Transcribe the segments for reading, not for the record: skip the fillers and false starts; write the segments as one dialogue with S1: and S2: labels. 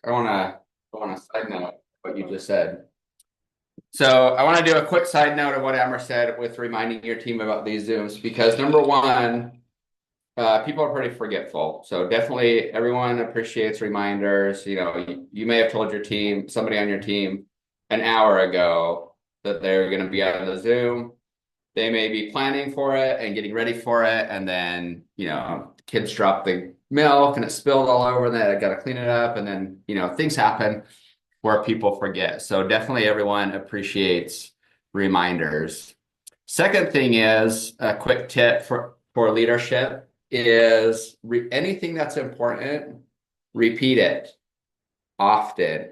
S1: I want to side note what you just said. So I want to do a quick side note of what Emmer said with reminding your team about these Zooms because number one, people are pretty forgetful. So definitely everyone appreciates reminders. You may have told your team, somebody on your team, an hour ago that they're going to be on the Zoom. They may be planning for it and getting ready for it, and then kids drop the milk and it spilled all over. Then I got to clean it up, and then things happen where people forget. So definitely everyone appreciates reminders. Second thing is a quick tip for leadership is anything that's important, repeat it often.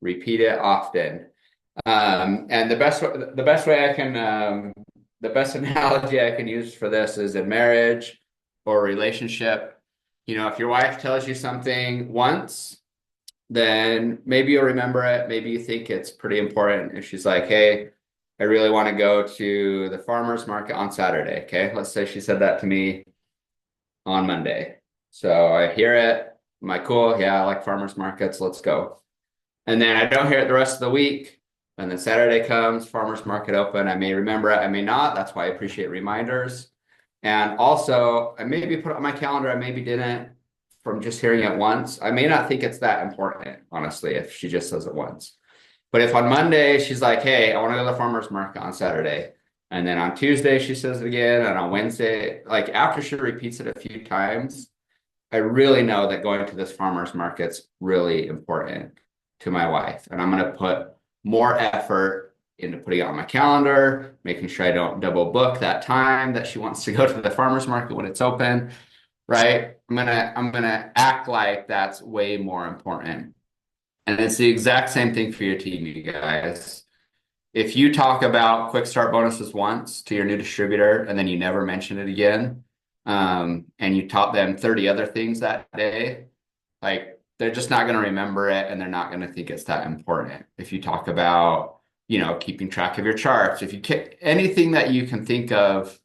S1: Repeat it often. And the best analogy I can use for this is in marriage or relationship. If your wife tells you something once, then maybe you'll remember it. Maybe you think it's pretty important. If she's like, hey, I really want to go to the farmer's market on Saturday. Okay. Let's say she said that to me on Monday. So I hear it. Am I cool? Yeah, I like farmers markets. Let's go. And then I don't hear it the rest of the week. And then Saturday comes, farmers market open. I may remember it. I may not. That's why I appreciate reminders. And also, I maybe put it on my calendar. I maybe didn't from just hearing it once. I may not think it's that important, honestly, if she just says it once. But if on Monday she's like, hey, I want to go to the farmer's market on Saturday. And then on Tuesday she says it again. And on Wednesday, like after she repeats it a few times, I really know that going to this farmer's market's really important to my wife. And I'm going to put more effort into putting it on my calendar, making sure I don't double book that time that she wants to go to the farmer's market when it's open, right? I'm gonna act like that's way more important. And it's the exact same thing for your team, you guys. If you talk about quick start bonuses once to your new distributor and then you never mention it again, and you taught them 30 other things that day, like they're just not going to remember it and they're not going to think it's that important. If you talk about, keeping track of your charts, if you anything that you can think of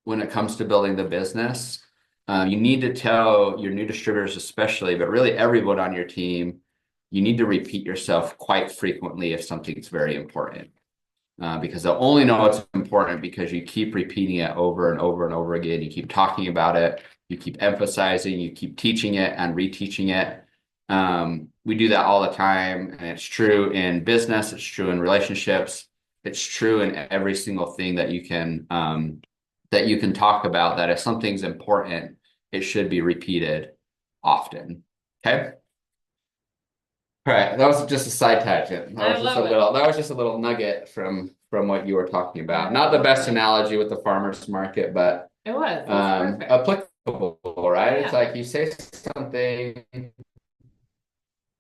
S1: when it comes to building the business, you need to tell your new distributors especially, but really everyone on your team, you need to repeat yourself quite frequently if something's very important. Because they'll only know it's important because you keep repeating it over and over and over again. You keep talking about it, you keep emphasizing, you keep teaching it and reteaching it. We do that all the time, and it's true in business, it's true in relationships, it's true in every single thing that you can talk about, that if something's important, it should be repeated often. Okay. All right, that was just a side tangent. That was just a little nugget from what you were talking about. Not the best analogy with the farmer's market, but
S2: it was perfect.
S1: Applicable, right?
S2: Yeah.
S1: It's like you say something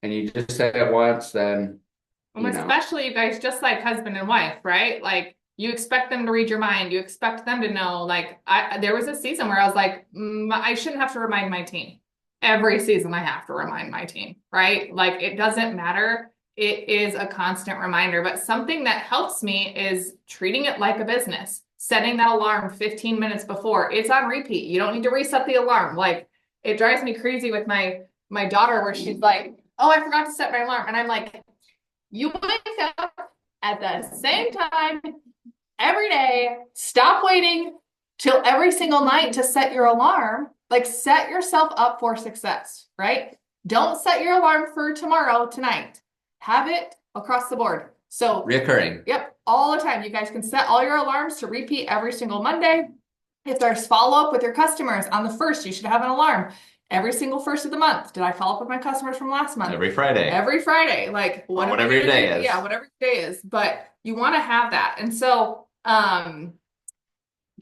S1: and you just say it once, then
S2: Especially you guys, just like husband and wife, right? Like you expect them to read your mind. You expect them to know. Like there was a season where I was like, I shouldn't have to remind my team. Every season I have to remind my team, right? Like it doesn't matter. It is a constant reminder. But something that helps me is treating it like a business, setting that alarm 15 minutes before. It's on repeat. You don't need to reset the alarm. Like it drives me crazy with my daughter where she's like, oh, I forgot to set my alarm. And I'm like, you wake up at the same time every day. Stop waiting till every single night to set your alarm. Like set yourself up for success, right? Don't set your alarm for tomorrow, tonight. Have it across the board. So
S1: reoccurring.
S2: Yep, all the time. You guys can set all your alarms to repeat every single Monday. If there's follow-up with your customers on the 1st, you should have an alarm. Every single 1st of the month. Did I follow up with my customers from last month?
S1: Every Friday.
S2: Every Friday. Like
S1: whatever your day is.
S2: Yeah, whatever your day is. But you want to have that. And so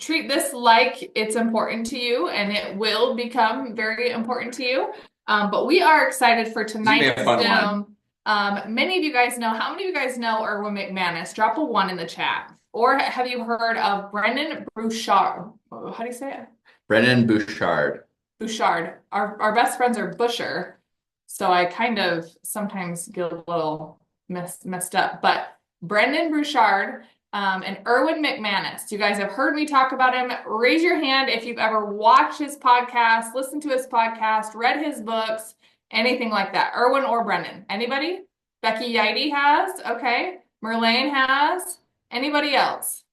S2: treat this like it's important to you, and it will become very important to you. But we are excited for tonight's Zoom. Many of you guys know. How many of you guys know Erwin McManus? Drop a 1 in the chat. Or have you heard of Brendan Bouchard? How do you say it?
S1: Brendan Bouchard.
S2: Bouchard. Our best friends are Busher, so I kind of sometimes get a little messed up. But Brendan Bouchard and Erwin McManus. You guys have heard me talk about him. Raise your hand if you've ever watched his podcast, listened to his podcast, read his books. Anything like that. Erwin or Brennan. Anybody? Becky Yeide has. Okay. Merlane has. Anybody else?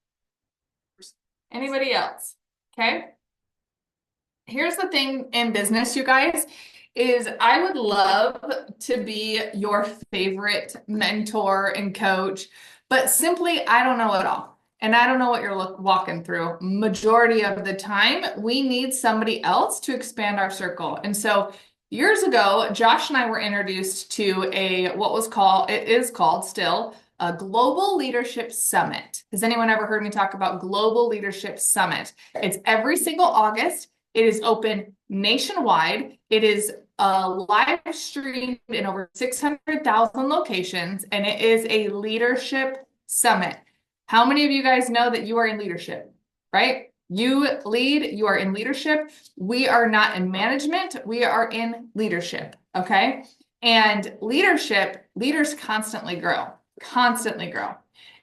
S2: Anybody else? Okay. Here's the thing in business, you guys, is I would love to be your favorite mentor and coach, but simply I don't know it all. And I don't know what you're walking through. Majority of the time, we need somebody else to expand our circle. And so years ago, Josh and I were introduced to it is called still, a Global Leadership Summit. Has anyone ever heard me talk about Global Leadership Summit? It's every single August. It is open nationwide. It is live streamed in over 600,000 locations, and it is a leadership summit. How many of you guys know that you are in leadership, right? You lead, you are in leadership. We are not in management, we are in leadership, okay? And leaders constantly grow, constantly grow.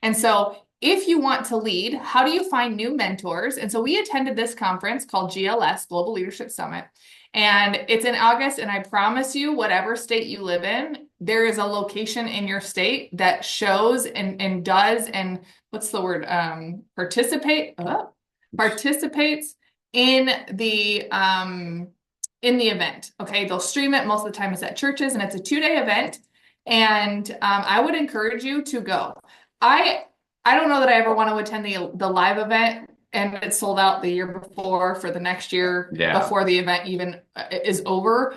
S2: And so if you want to lead, how do you find new mentors? And so we attended this conference called GLS, Global Leadership Summit, and it's in August. And I promise you, whatever state you live in, there is a location in your state that shows and does, and what's the word? Participates in the event. Okay, they'll stream it. Most of the time it's at churches, and it's a 2-day event. And I would encourage you to go. I don't know that I ever want to attend the live event, and it's sold out the year before for the next year before the event even is over.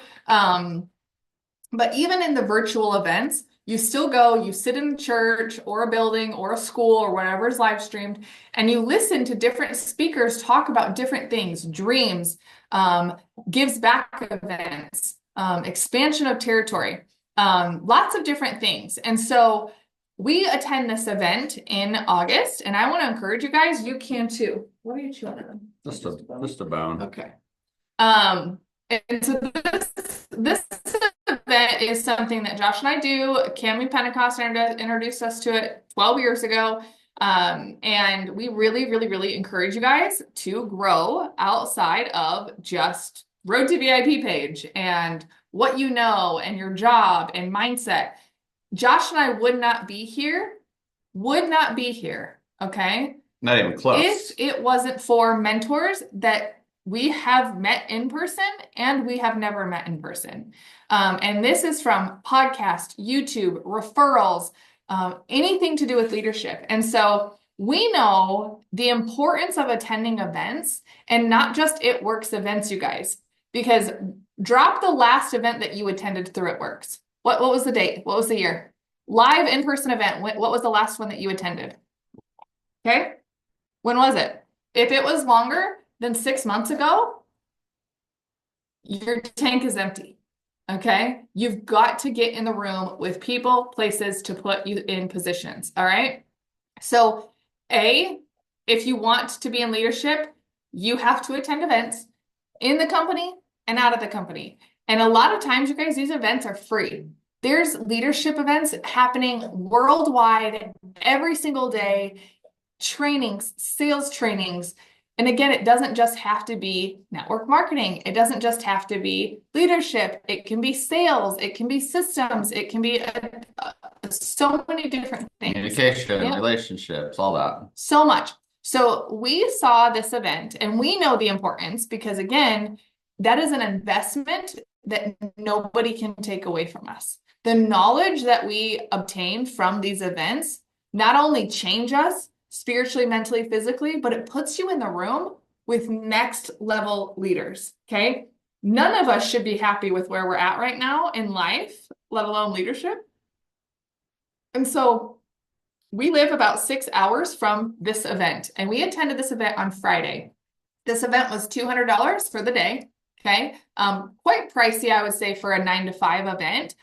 S2: But even in the virtual events, you still go, you sit in a church or a building or a school or whatever is live streamed, and you listen to different speakers talk about different things, dreams, gives back events, expansion of territory, lots of different things. And so we attend this event in August, and I want to encourage you guys, you can too. What are you chewing on?
S1: Just a bone.
S2: Okay. And so this event is something that Josh and I do. Cami Pentecost introduced us to it 12 years ago. And we really, really, really encourage you guys to grow outside of just Road to VIP page and what you know and your job and mindset. Josh and I would not be here, okay?
S1: Not even close.
S2: If it wasn't for mentors that we have met in person and we have never met in person. And this is from podcast, YouTube, referrals, anything to do with leadership. And so we know the importance of attending events, and not just It Works events, you guys, because drop the last event that you attended through It Works. What was the date? What was the year? Live in-person event. What was the last one that you attended? Okay. When was it? If it was longer than 6 months ago, your tank is empty. Okay. You've got to get in the room with people, places to put you in positions. All right. So if you want to be in leadership, you have to attend events in the company and out of the company. And a lot of times, you guys, these events are free. There's leadership events happening worldwide every single day, trainings, sales trainings. And again, it doesn't just have to be network marketing. It doesn't just have to be leadership. It can be sales. It can be systems. It can be so many different things.
S1: Communication, relationships, all that.
S2: So much. So we saw this event, and we know the importance because, again, that is an investment that nobody can take away from us. The knowledge that we obtain from these events not only change us spiritually, mentally, physically, but it puts you in the room with next level leaders. Okay. None of us should be happy with where we're at right now in life, let alone leadership. And so we live about 6 hours from this event, and we attended this event on Friday. This event was $200 for the day. Okay. Quite pricey, I would say, for a 9 to 5 event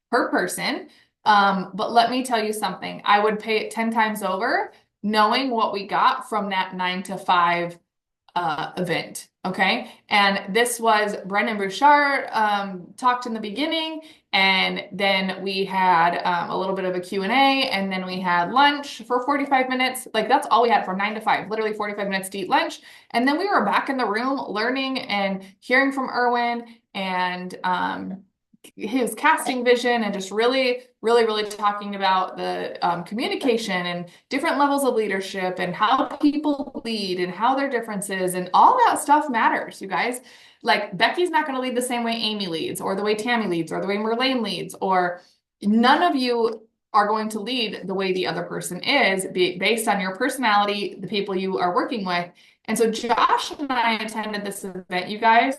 S2: per person. But let me tell you something. I would pay it 10 times over, knowing what we got from that 9 to 5 event. Okay. And this was Brendan Bouchard talked in the beginning, and then we had a little bit of a Q&A, and then we had lunch for 45 minutes. Like, that's all we had from 9 to 5, literally 45 minutes to eat lunch. And then we were back in the room learning and hearing from Erwin and he was casting vision and just really talking about the communication and different levels of leadership and how people lead and how their differences and all that stuff matters, you guys. Like Becky's not going to lead the same way Amy leads or the way Tammy leads or the way Merlane leads, or none of you are going to lead the way the other person is based on your personality, the people you are working with. And so Josh and I attended this event, you guys,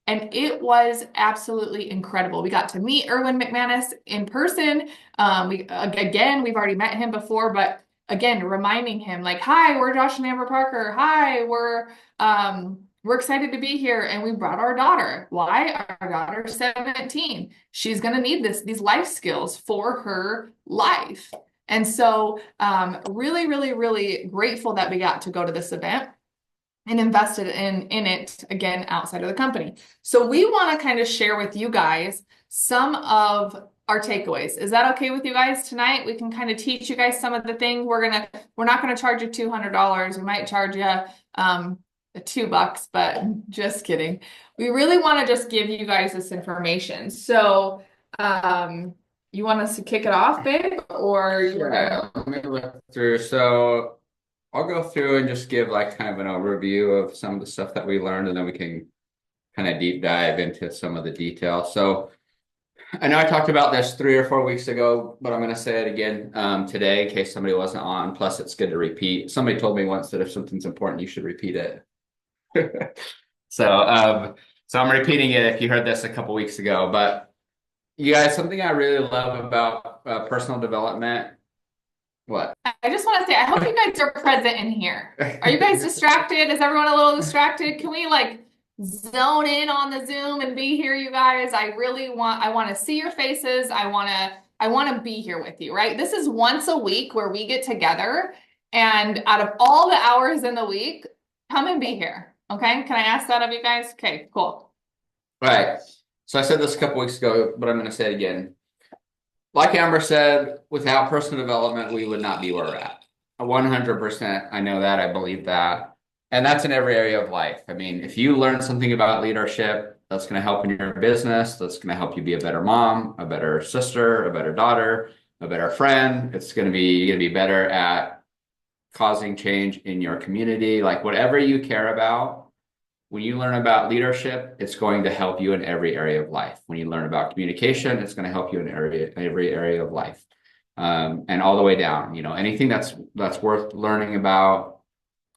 S2: and it was absolutely incredible. We got to meet Erwin McManus in person. We've already met him before, but again, reminding him like, hi, we're Josh and Amber Parker. Hi, we're excited to be here. And we brought our daughter. Why? Our daughter's 17. She's going to need these life skills for her life. And so really grateful that we got to go to this event and invested in it again outside of the company. So we want to kind of share with you guys some of our takeaways. Is that okay with you guys tonight? We can kind of teach you guys some of the things. We're not going to charge you $200. We might charge you $2, but just kidding. We really want to just give you guys this information. So you want us to kick it off, babe? Or
S1: let me look through. So I'll go through and just give like kind of an overview of some of the stuff that we learned, and then we can kind of deep dive into some of the details. So I know I talked about this 3 or 4 weeks ago, but I'm going to say it again today in case somebody wasn't on. Plus, it's good to repeat. Somebody told me once that if something's important, you should repeat it. So I'm repeating it if you heard this a couple weeks ago. But you guys, something I really love about personal development. What?
S2: I just want to say, I hope you guys are present in here. Are you guys distracted? Is everyone a little distracted? Can we like zone in on the Zoom and be here, you guys? I want to see your faces. I want to be here with you, right? This is once a week where we get together, and out of all the hours in the week, come and be here. Okay. Can I ask that of you guys? Okay, cool.
S1: Right. So I said this a couple weeks ago, but I'm going to say it again. Like Amber said, without personal development, we would not be where we're at. 100%. I know that. I believe that. And that's in every area of life. I mean, if you learn something about leadership, that's going to help in your business. That's going to help you be a better mom, a better sister, a better daughter, a better friend. You're going to be better at causing change in your community. Like whatever you care about, when you learn about leadership, it's going to help you in every area of life. When you learn about communication, it's going to help you in every area of life, and all the way down. You know, anything that's worth learning about,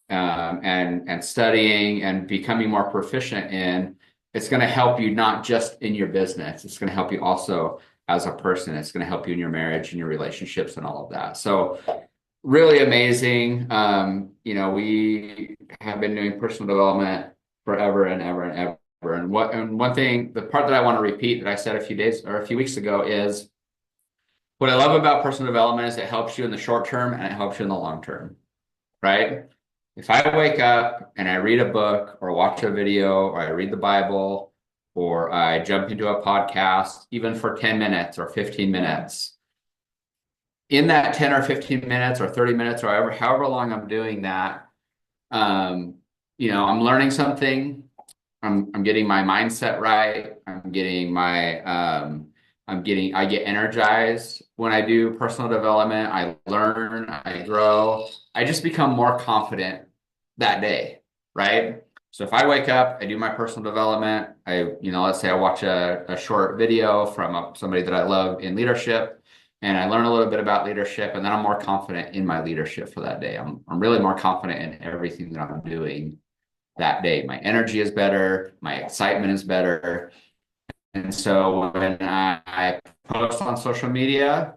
S1: and studying and becoming more proficient in, it's going to help you not just in your business. It's going to help you also as a person. It's going to help you in your marriage and your relationships and all of that. So really amazing. You know, we have been doing personal development forever and ever and ever. And one thing, the part that I want to repeat that I said a few weeks ago is what I love about personal development is it helps you in the short term and it helps you in the long term, right? If I wake up and I read a book or watch a video or I read the Bible or I jump into a podcast, even for 10 minutes or 15 minutes, in that 10 or 15 minutes or 30 minutes or however long I'm doing that, you know, I'm learning something. I'm getting my mindset right. I get energized when I do personal development. I learn, I grow. I just become more confident that day, right? So if I wake up, I do my personal development. Let's say I watch a short video from somebody that I love in leadership, and I learn a little bit about leadership, and then I'm more confident in my leadership for that day. I'm really more confident in everything that I'm doing that day. My energy is better, my excitement is better. And so when I post on social media,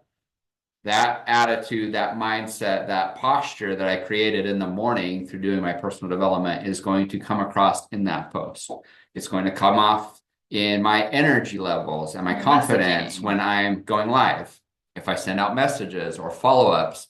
S1: that attitude, that mindset, that posture that I created in the morning through doing my personal development is going to come across in that post. It's going to come off in my energy levels and my confidence when I'm going live. If I send out messages or follow-ups,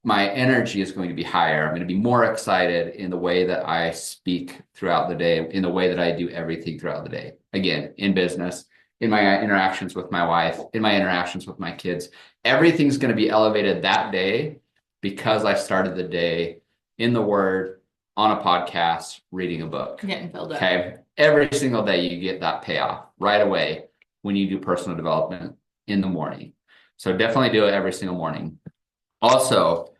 S1: my energy is going to be higher. I'm going to be more excited in the way that I speak throughout the day, in the way that I do everything throughout the day. Again, in business, in my interactions with my wife, in my interactions with my kids, everything's going to be elevated that day because I started the day in the Word, on a podcast, reading a book.
S2: Getting filled up.
S1: Okay. Every single day you get that payoff right away when you do personal development in the morning. So definitely do it every single morning. Also,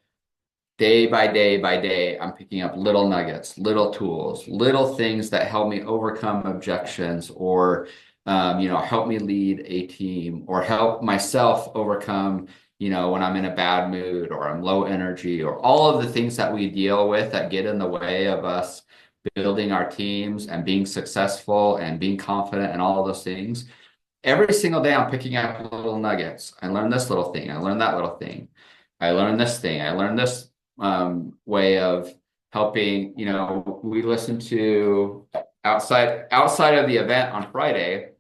S1: day by day by day, I'm picking up little nuggets, little tools, little things that help me overcome objections or, help me lead a team or help myself overcome, when I'm in a bad mood or I'm low energy or all of the things that we deal with that get in the way of us building our teams and being successful and being confident and all of those things. Every single day, I'm picking up little nuggets. I learned this little thing. I learned that little thing. I learned this thing. I learned this way of helping. We listened to outside of the event on Friday.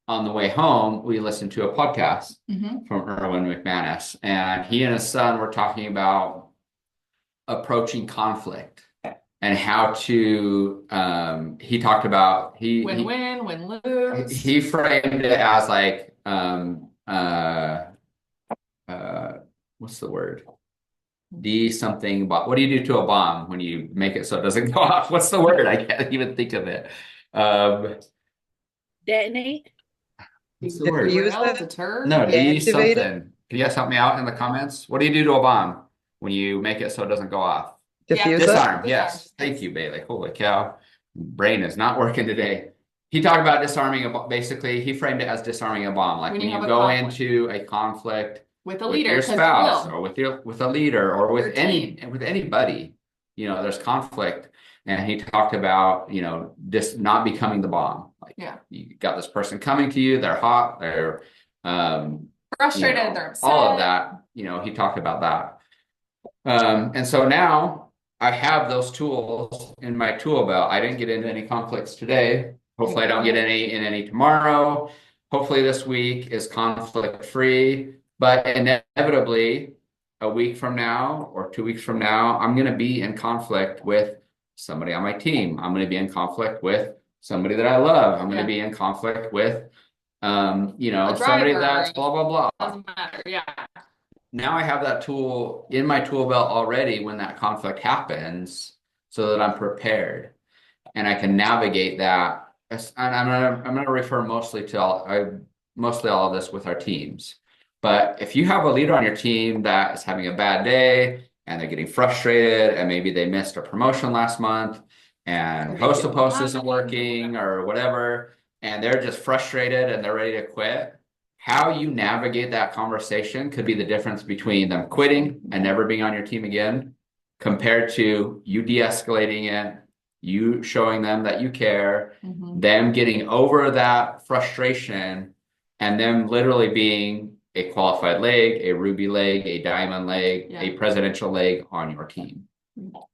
S1: On the way home, we listened to a podcast from Erwin McManus, and he and his son were talking about approaching conflict and how to he talked about
S2: win-win, win-lose.
S1: He framed it as like what's the word? Something, but what do you do to a bomb when you make it so it doesn't go off? What's the word? I can't even think of it.
S3: Detonate?
S1: What's the word?
S2: Deter?
S1: No,
S3: Deactivate
S1: something.
S3: it?
S1: Can you guys help me out in the comments? What do you do to a bomb when you make it so it doesn't go off?
S3: Diffuse it?
S1: Disarm. Yes. Thank you, Bailey. Holy cow. Brain is not working today. He talked about disarming basically, he framed it as disarming a bomb. Like when you go into a conflict
S2: with a leader,
S1: your spouse, or with a leader, or with anybody, there's conflict. And he talked about, this not becoming the bomb. Like, you got this person coming to you, they're hot, they're
S2: frustrated, they're upset.
S1: All of that, he talked about that. And so now I have those tools in my tool belt. I didn't get into any conflicts today. Hopefully I don't get any tomorrow. Hopefully this week is conflict free, but inevitably a week from now or 2 weeks from now, I'm going to be in conflict with somebody on my team. I'm going to be in conflict with somebody that I love. I'm going to be in conflict with, somebody that's blah, blah, blah.
S2: Doesn't matter. Yeah.
S1: Now I have that tool in my tool belt already when that conflict happens so that I'm prepared and I can navigate that. And I'm gonna refer mostly all of this with our teams. But if you have a leader on your team that is having a bad day and they're getting frustrated and maybe they missed a promotion last month and post to post isn't working or whatever, and they're just frustrated and they're ready to quit, how you navigate that conversation could be the difference between them quitting and never being on your team again, compared to you de-escalating it, you showing them that you care, them getting over that frustration, and them literally being a qualified leg, a ruby leg, a diamond leg, a presidential leg on your team.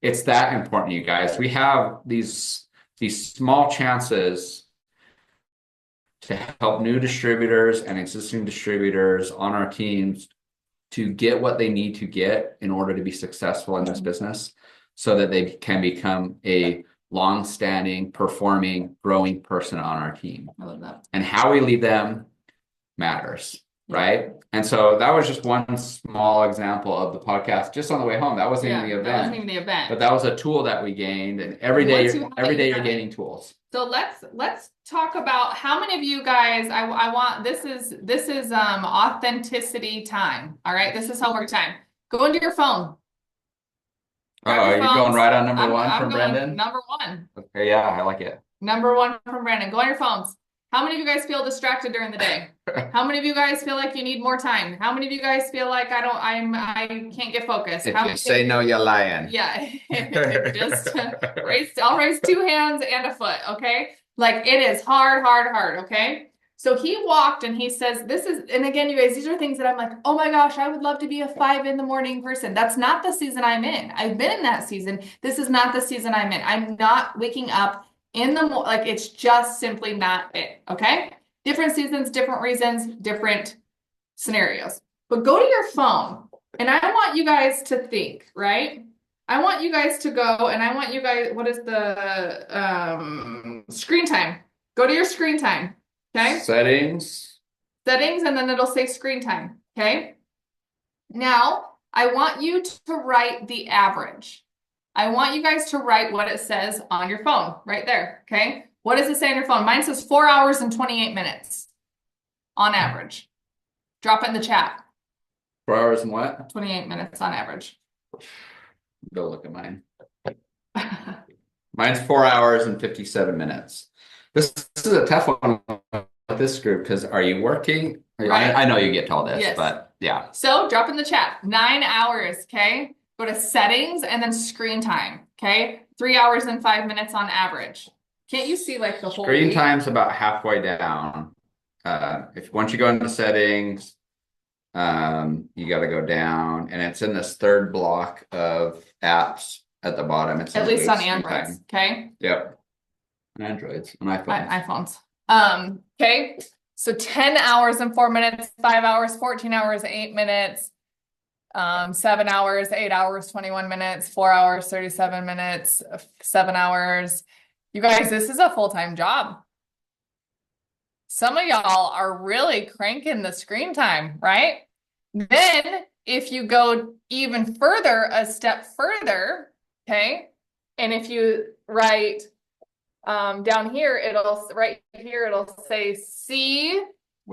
S1: It's that important, you guys. We have these small chances to help new distributors and existing distributors on our teams to get what they need to get in order to be successful in this business so that they can become a long-standing, performing, growing person on our team.
S2: I love that. And
S1: how we lead them matters, right? And so that was just one small example of the podcast just on the way home. That wasn't even the event.
S2: That wasn't even the event.
S1: But that was a tool that we gained, and every day you're gaining tools.
S2: So let's talk about how many of you guys I want this is authenticity time. All right, this is homework time. Go into your phone.
S1: Are you going right on number one from Brendan?
S2: Number one.
S1: Okay, yeah, I like it.
S2: Number one from Brandon. Go on your phones. How many of you guys feel distracted during the day? How many of you guys feel like you need more time? How many of you guys feel like I can't get focused?
S1: If you say no, you're lying.
S2: Yeah. Just I'll raise 2 hands and a foot. Okay. Like it is hard. Okay. So he walked and he says, and again, you guys, these are things that I'm like, oh my gosh, I would love to be a 5 a.m. person. That's not the season I'm in. I've been in that season. This is not the season I'm in. I'm not waking up in the like, it's just simply not it. Okay. Different seasons, different reasons, different scenarios, but go to your phone and I want you guys to think, right? I want you guys to go and I want you guys, what is the screen time? Go to your screen time. Okay.
S1: Settings,
S2: and then it'll say screen time. Okay. Now I want you to write the average. I want you guys to write what it says on your phone right there. Okay. What does it say on your phone? Mine says 4 hours and 28 minutes. on average? Drop it in the chat.
S1: 4 hours and what?
S2: 28 minutes on average.
S1: Go look at mine. Mine's 4 hours and 57 minutes. This is a tough one with this group because are you working?
S2: Right.
S1: I know you get told this,
S2: Yes.
S1: but yeah.
S2: So drop in the chat. 9 hours, okay? Go to settings and then screen time, okay? 3 hours and 5 minutes on average. Can't you see like the whole
S1: Screen
S2: week?
S1: time's about halfway down. If once you go into settings, you got to go down, and it's in this third block of apps at the bottom. It's
S2: At least on Androids, okay?
S1: Yep. On Androids, on iPhones.
S2: iPhones. Okay. So 10 hours and 4 minutes, 5 hours, 14 hours, 8 minutes, 7 hours, 8 hours, 21 minutes, 4 hours, 37 minutes, 7 hours. You guys, this is a full-time job. Some of y'all are really cranking the screen time, right? Then if you go even further, a step further, okay, and if you write down here, it'll say see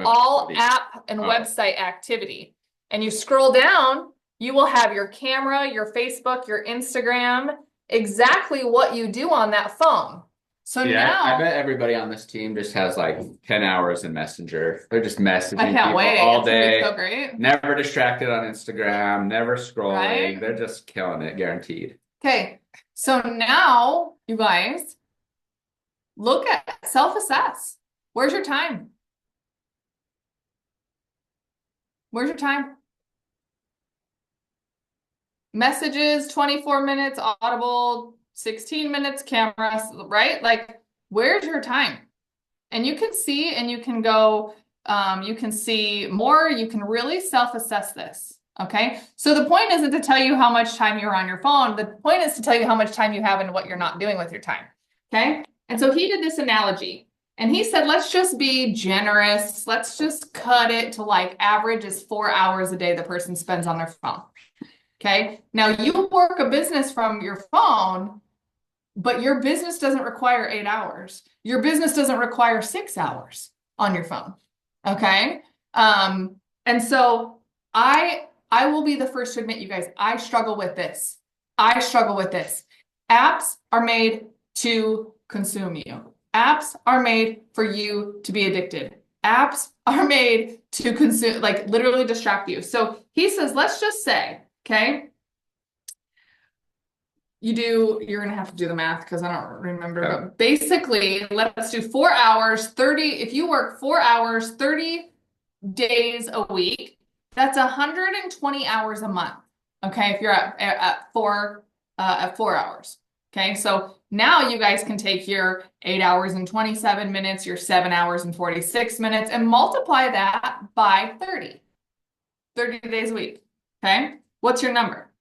S2: all app and website activity. And you scroll down, you will have your camera, your Facebook, your Instagram, exactly what you do on that phone. So
S1: yeah,
S2: now
S1: I bet everybody on this team just has like 10 hours in Messenger. They're just messaging people
S2: wait.
S1: all
S2: It's gonna be
S1: day.
S2: so great.
S1: Never distracted on Instagram, never scrolling.
S2: Right?
S1: They're just killing it, guaranteed.
S2: Okay, so now you guys look at self-assess. Where's your time? Where's your time? Messages, 24 minutes, Audible, 16 minutes, cameras, right? Like, where's your time? And you can see, and you can go, you can see more, you can really self-assess this, okay? So the point isn't to tell you how much time you're on your phone. The point is to tell you how much time you have and what you're not doing with your time, okay? And so he did this analogy, and he said, let's just be generous. Let's just cut it to like average is 4 hours a day the person spends on their phone. Okay. Now you work a business from your phone, but your business doesn't require 8 hours. Your business doesn't require 6 hours on your phone. Okay. And so I will be the first to admit, you guys, I struggle with this. I struggle with this. Apps are made to consume you. Apps are made for you to be addicted. Apps are made to consume, like literally distract you. So he says, let's just say, okay, you're going to have to do the math because I don't remember, but basically let's do 4 hours, 30, if you work 4 hours, 30 days a week, that's 120 hours a month. Okay. If you're at 4 hours. Okay. So now you guys can take your 8 hours and 27 minutes, your 7 hours and 46 minutes and multiply that by 30 days a week. Okay. What's your number?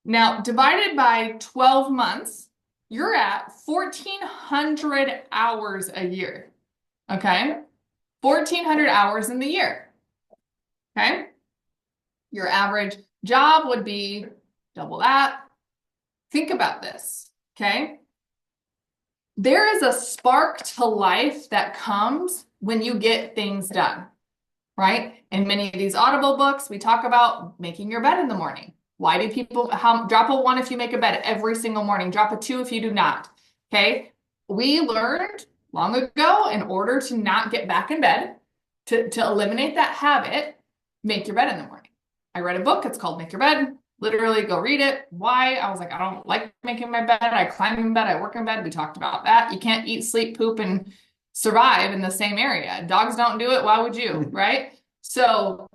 S2: Now, divided by 12 months, you're at 1,400 hours a year. Okay? 1,400 hours in the year. Okay? Your average job would be double that. Think about this. Okay? There is a spark to life that comes when you get things done. Right? In many of these Audible books, we talk about making your bed in the morning. Why do people drop a 1 if you make a bed every single morning? Drop a 2 if you do not. Okay. We learned long ago, in order to not get back in bed, to eliminate that habit, make your bed in the morning. I read a book. It's called Make Your Bed. Literally go read it. Why? I was like, I don't like making my bed. I climb in bed. I work in bed. We talked about that. You can't eat, sleep, poop, and survive in the same area. Dogs don't do it. Why would you? Right? So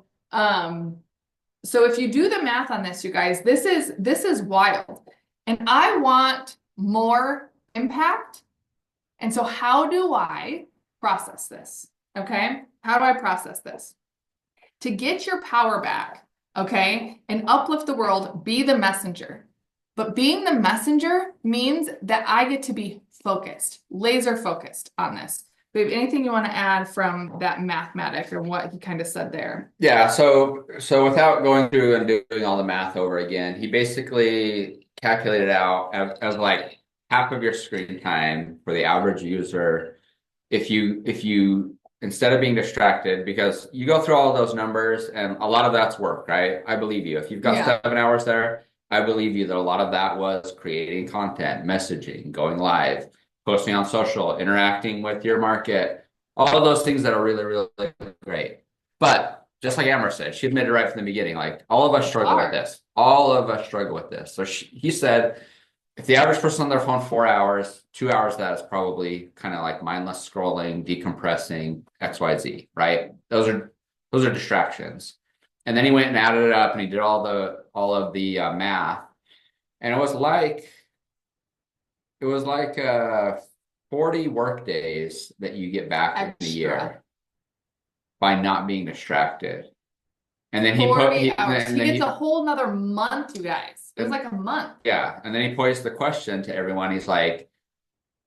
S2: if you do the math on this, you guys, this is wild. And I want more impact. And so how do I process this? Okay. How do I process this? To get your power back, okay, and uplift the world, be the messenger. But being the messenger means that I get to be focused, laser focused on this. Babe, anything you want to add from that mathematic or what he kind of said there?
S1: Yeah, so without going through and doing all the math over again, he basically calculated out as like half of your screen time for the average user. If you instead of being distracted, because you go through all those numbers and a lot of that's work, right? I believe you. If you've got
S2: Yeah.
S1: 7 hours there, I believe you that a lot of that was creating content, messaging, going live, posting on social, interacting with your market, all of those things that are really, really great. But just like Amber said, she admitted right from the beginning, like all of us struggle with this. All of us struggle with this. So he said, if the average person on their phone 4 hours, 2 hours of that is probably kind of like mindless scrolling, decompressing, XYZ, right? Those are distractions. And then he went and added it up and he did all of the math. And it was like 40 work days that you get back in a
S2: Extra
S1: year by not being distracted. And then
S2: 40 hours.
S1: and
S2: He
S1: then
S2: gets a whole nother month, you guys. It was like a month.
S1: yeah, and then he posed the question to everyone. He's like,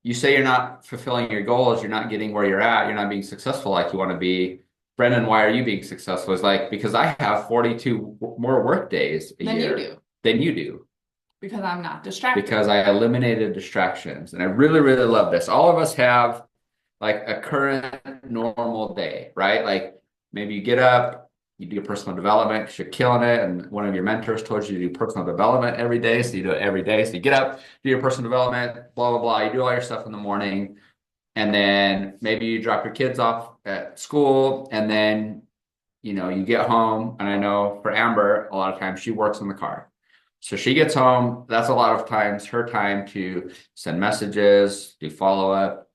S1: you say you're not fulfilling your goals, you're not getting where you're at, you're not being successful like you want to be. Brendan, why are you being successful? It's like, because I have 42 more work days a
S2: Than you
S1: year
S2: do.
S1: than you do.
S2: Because I'm not distracted.
S1: Because I eliminated distractions. And I really, really love this. All of us have like a current normal day, right? Like maybe you get up, you do personal development because you're killing it, and one of your mentors told you to do personal development every day, so you do it every day. So you get up, do your personal development, blah blah blah. You do all your stuff in the morning, and then maybe you drop your kids off at school, and then you get home. And I know for Amber, a lot of times she works in the car. So she gets home, that's a lot of times her time to send messages, do follow up,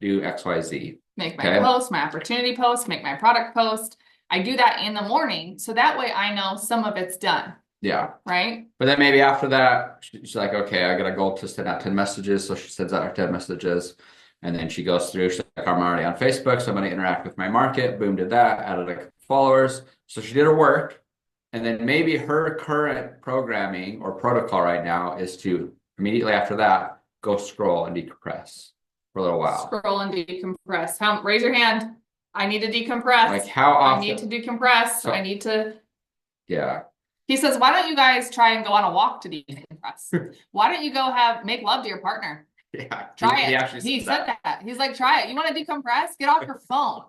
S1: do XYZ.
S2: Make my post, my opportunity post, make my product post. I do that in the morning. So that way I know some of it's done.
S1: Yeah.
S2: Right.
S1: But then maybe after that, she's like, okay, I got a goal to send out 10 messages. So she sends out her 10 messages. And then she goes through, she's like, I'm already on Facebook, so I'm going to interact with my market. Boom, did that, added a followers. So she did her work. And then maybe her current programming or protocol right now is to immediately after that, go scroll and decompress for a little while.
S2: Scroll and decompress. Raise your hand. I need to decompress.
S1: Like how often?
S2: I need to decompress. So I need to.
S1: Yeah.
S2: He says, why don't you guys try and go on a walk to decompress? Why don't you go make love to your partner?
S1: Yeah.
S2: Try it. He said that. He's like, try it. You want to decompress? Get off your phone.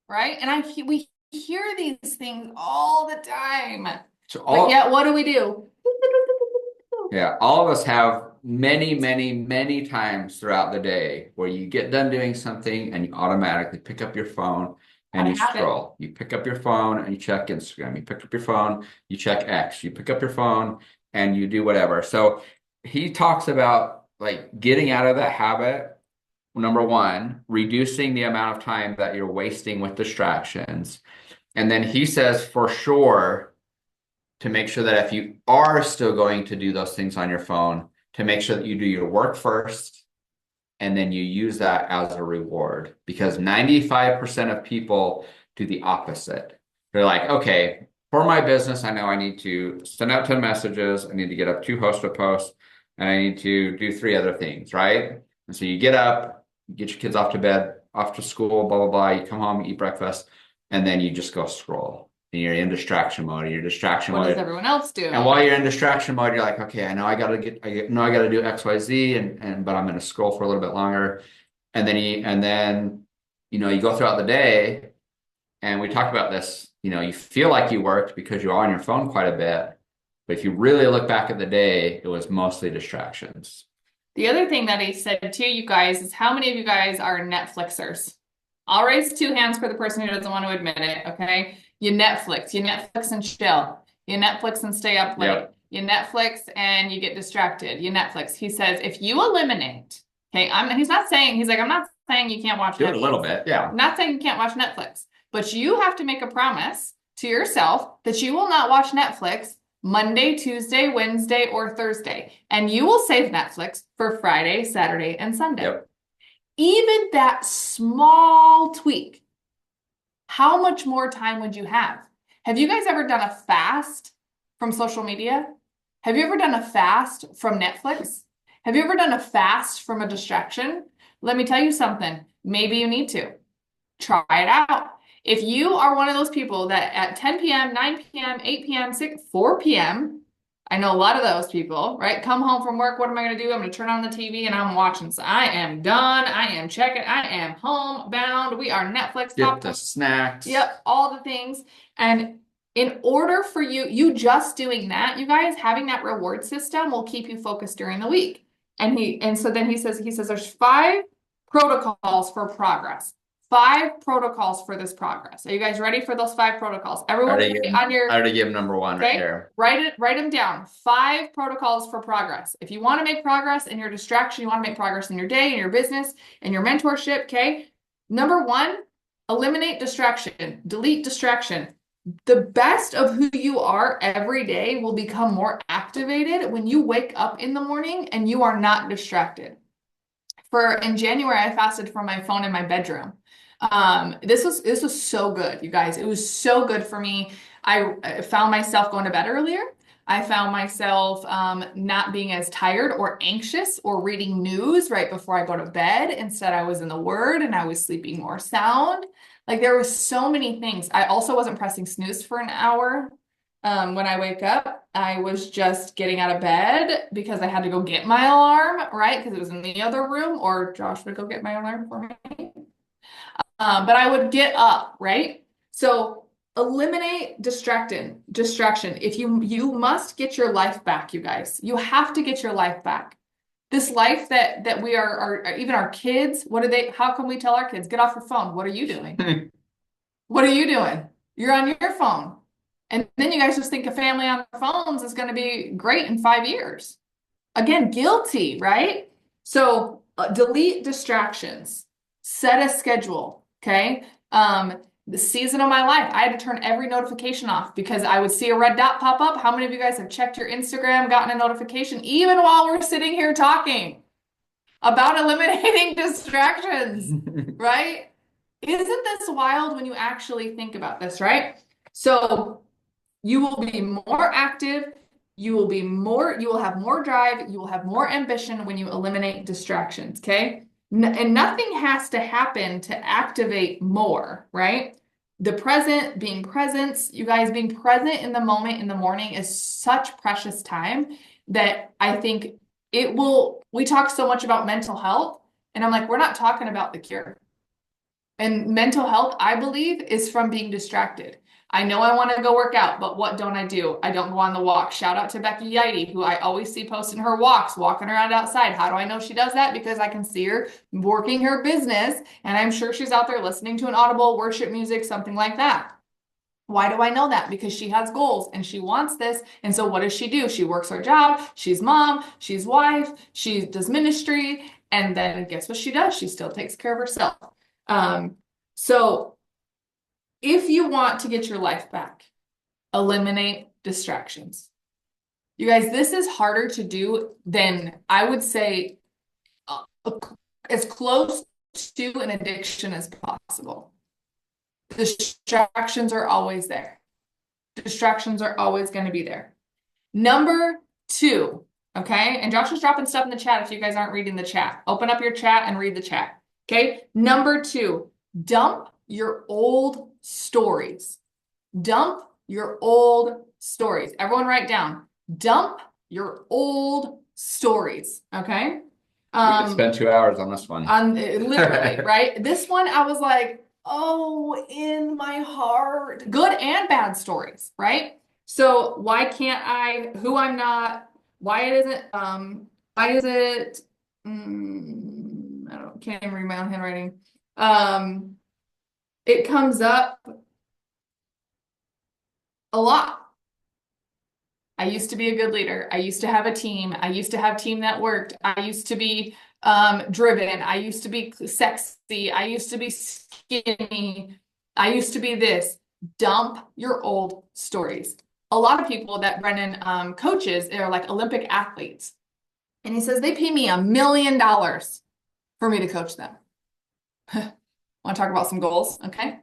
S2: Right? And we hear these things all the time. But yet, what do?
S1: Yeah, all of us have many, many, many times throughout the day where you get done doing something and you automatically pick up your phone and you scroll. You pick up your phone and you check Instagram. You pick up your phone, you check X. You pick up your phone and you do whatever. So he talks about like getting out of that habit. Number one, reducing the amount of time that you're wasting with distractions. And then he says for sure to make sure that if you are still going to do those things on your phone, to make sure that you do your work first and then you use that as a reward, because 95% of people do the opposite. They're like, okay, for my business, I know I need to send out 10 messages, I need to get up 2 host posts, and I need to do 3 other things, right? And so you get up, you get your kids off to bed, off to school, blah, blah, blah. You come home, you eat breakfast, and then you just go scroll. And you're in distraction mode. What
S2: does everyone else do?
S1: And while you're in distraction mode, you're like, okay, I know I gotta do XYZ, but I'm gonna scroll for a little bit longer. And then you go throughout the day, and we talked about this, you feel like you worked because you're on your phone quite a bit. But if you really look back at the day, it was mostly distractions.
S2: The other thing that he said too, you guys, is how many of you guys are Netflixers? I'll raise 2 hands for the person who doesn't want to admit it, okay? You Netflix and chill. You Netflix and stay up late. Yep. You Netflix and you get distracted. You Netflix. He says, if you eliminate, okay, he's not saying you can't watch Netflix.
S1: Do it a little bit, yeah.
S2: I'm not saying you can't watch Netflix, but you have to make a promise to yourself that you will not watch Netflix Monday, Tuesday, Wednesday, or Thursday. And you will save Netflix for Friday, Saturday, and Sunday. Yep. Even that small tweak, how much more time would you have? Have you guys ever done a fast from social media? Have you ever done a fast from Netflix? Have you ever done a fast from a distraction? Let me tell you something. Maybe you need to. Try it out. If you are one of those people that at 10 p.m., 9 p.m., 8 p.m., 4 p.m., I know a lot of those people, right? Come home from work. What am I going to do? I'm going to turn on the TV and I'm watching. So I am done. I am checking. I am homebound. We are Netflix
S1: Get the
S2: popcorn.
S1: snacks.
S2: Yep, all the things. And in order for you just doing that, you guys, having that reward system will keep you focused during the week. And so then he says there's 5 protocols for progress. 5 protocols for this progress. Are you guys ready for those 5 protocols? Everyone on
S1: I
S2: your
S1: already give number one right
S2: okay,
S1: there.
S2: write them down. 5 protocols for progress. If you want to make progress in your distraction, you want to make progress in your day, in your business, in your mentorship, okay? Number 1, eliminate distraction, delete distraction. The best of who you are every day will become more activated when you wake up in the morning and you are not distracted. In January, I fasted from my phone in my bedroom. This was so good, you guys. It was so good for me. I found myself going to bed earlier. I found myself not being as tired or anxious or reading news right before I go to bed. Instead, I was in the Word and I was sleeping more sound. Like there was so many things. I also wasn't pressing snooze for an hour. When I wake up, I was just getting out of bed because I had to go get my alarm, right? Because it was in the other room, or Josh would go get my alarm for me. But I would get up, right? So eliminate distraction. If you must get your life back, you guys. You have to get your life back. This life that we are even our kids, how can we tell our kids, get off your phone? What are you doing? What are you doing? You're on your phone. And then you guys just think a family on their phones is going to be great in 5 years. Again, guilty, right? So delete distractions, set a schedule, okay? The season of my life, I had to turn every notification off because I would see a red dot pop up. How many of you guys have checked your Instagram, gotten a notification, even while we're sitting here talking about eliminating distractions, right? Isn't this wild when you actually think about this, right? So you will be more active, you will have more drive, you will have more ambition when you eliminate distractions, okay? And nothing has to happen to activate more, right? The present, being present, you guys being present in the moment in the morning is such precious time that I think we talk so much about mental health, and I'm like, we're not talking about the cure. And mental health, I believe, is from being distracted. I know I want to go work out, but what don't I do? I don't go on the walk. Shout out to Becky Yeide, who I always see posting her walks, walking around outside. How do I know she does that? Because I can see her working her business, and I'm sure she's out there listening to an audible, worship music, something like that. Why do I know that? Because she has goals and she wants this. And so what does she do? She works her job. She's mom. She's wife. She does ministry. And then guess what she does? She still takes care of herself. So if you want to get your life back, eliminate distractions. You guys, this is harder to do than I would say as close to an addiction as possible. Distractions are always there. Distractions are always going to be there. Number 2, okay? And Josh is dropping stuff in the chat if you guys aren't reading the chat. Open up your chat and read the chat. Okay? Number 2, dump your old stories. Dump your old stories. Everyone write down. Dump your old stories. Okay?
S1: We could spend 2 hours on this one.
S2: Literally, right? This one, I was like, oh, in my heart. Good and bad stories, right? So why can't who I'm not, why it isn't, why is it, can't even read my own handwriting. It comes up a lot. I used to be a good leader. I used to have a team. I used to have team that worked. I used to be driven. I used to be sexy. I used to be skinny. I used to be this. Dump your old stories. A lot of people that Brennan coaches are like Olympic athletes. And he says, they pay me $1 million for me to coach them. Want to talk about some goals? Okay.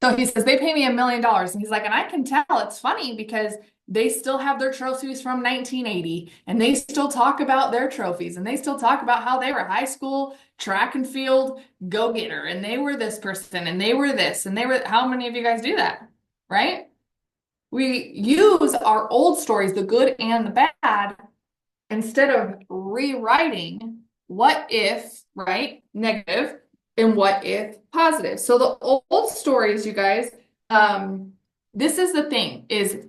S2: So he says, they pay me $1 million. And he's like, and I can tell it's funny because they still have their trophies from 1980 and they still talk about their trophies and they still talk about how they were high school track and field go-getter and they were this person and they were this and they were, how many of you guys do that? Right? we use our old stories, the good and the bad, instead of rewriting what if, right, negative, and what if positive. So the old stories, you guys, this is the thing, is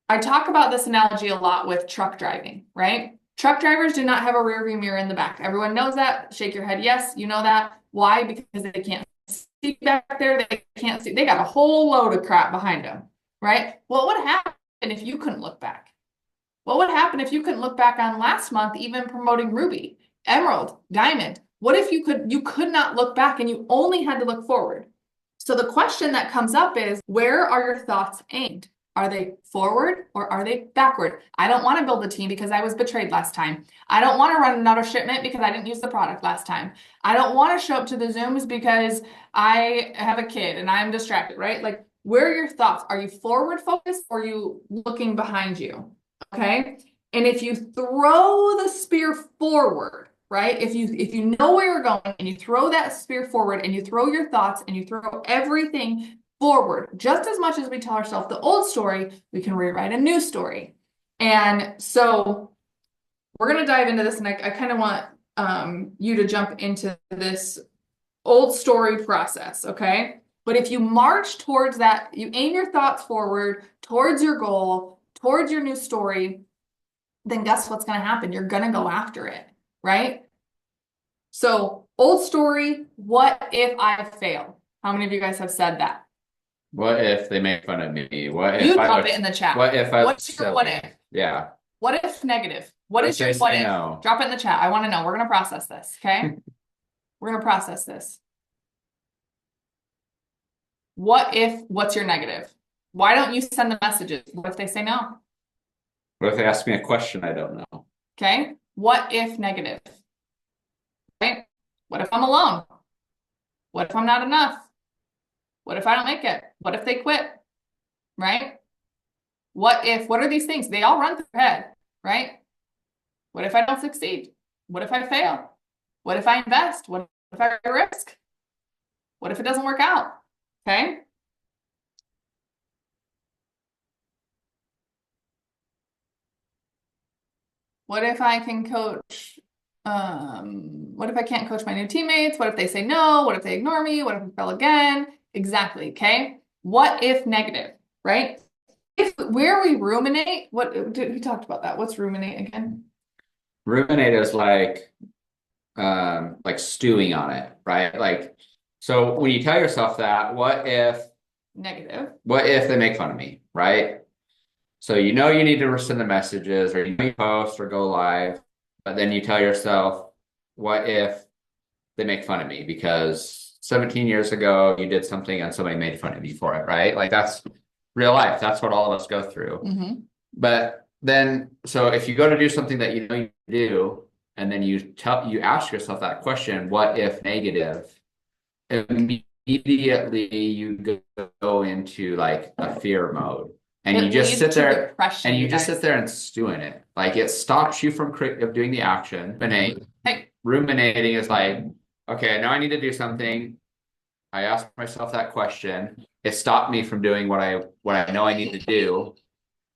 S2: I talk about this analogy a lot with truck driving, right? Truck drivers do not have a rear view mirror in the back. Everyone knows that. Shake your head. Yes, you know that. Why? Because they can't see back there. They can't see. They got a whole load of crap behind them, right? What would happen if you couldn't look back? What would happen if you couldn't look back on last month, even promoting Ruby, Emerald, Diamond? What if you could not look back and you only had to look forward? So the question that comes up is, where are your thoughts aimed? Are they forward or are they backward? I don't want to build a team because I was betrayed last time. I don't want to run another shipment because I didn't use the product last time. I don't want to show up to the Zooms because I have a kid and I'm distracted, right? Like, where are your thoughts? Are you forward focused or are you looking behind you? Okay. And if you throw the spear forward, right? If you know where you're going and you throw that spear forward and you throw your thoughts and you throw everything forward, just as much as we tell ourselves the old story, we can rewrite a new story. And so we're going to dive into this, and I kind of want you to jump into this old story process, okay? But if you march towards that, you aim your thoughts forward towards your goal, towards your new story, then guess what's going to happen? You're going to go after it, right? So, old story, what if I fail? How many of you guys have said that?
S1: What if they make fun of me? What if
S2: You
S1: I
S2: drop
S1: look,
S2: it in the chat.
S1: what if I
S2: What's your what if?
S1: Yeah.
S2: What if negative? What is
S1: What
S2: your
S1: if they
S2: what
S1: say
S2: if?
S1: no?
S2: Drop it in the chat. I want to know. We're going to process this, okay? We're going to process this. What if, what's your negative? Why don't you send the messages? What if they say no?
S1: What if they ask me a question I don't know?
S2: Okay. What if negative? Okay. What if I'm alone? What if I'm not enough? What if I don't make it? What if they quit? Right? What if, what are these things? They all run through your head, right? What if I don't succeed? What if I fail? What if I invest? What if I risk? What if it doesn't work out? Okay. What if I can coach? What if I can't coach my new teammates? What if they say no? What if they ignore me? What if I fail again? Exactly. Okay. What if negative, right? If where we ruminate, we talked about that. What's ruminate again?
S1: Ruminate is like stewing on it, right? Like, so when you tell yourself that,
S2: Negative.
S1: what if they make fun of me, right? So you know you need to send the messages or you know you post or go live, but then you tell yourself, what if they make fun of me because 17 years ago you did something and somebody made fun of you for it, right? Like that's real life. That's what all of us go through.
S2: Mm-hmm.
S1: But then, so if you go to do something that you know you do, and then you ask yourself that question, what if negative? Immediately you go into like a fear mode. And
S2: It
S1: you just
S2: leads
S1: sit
S2: to
S1: there
S2: depression,
S1: and you just
S2: guys.
S1: sit there and stew in it. Like it stops you from of doing the action. Ruminating is like, okay, now I need to do something. I asked myself that question. It stopped me from doing what I know I need to do.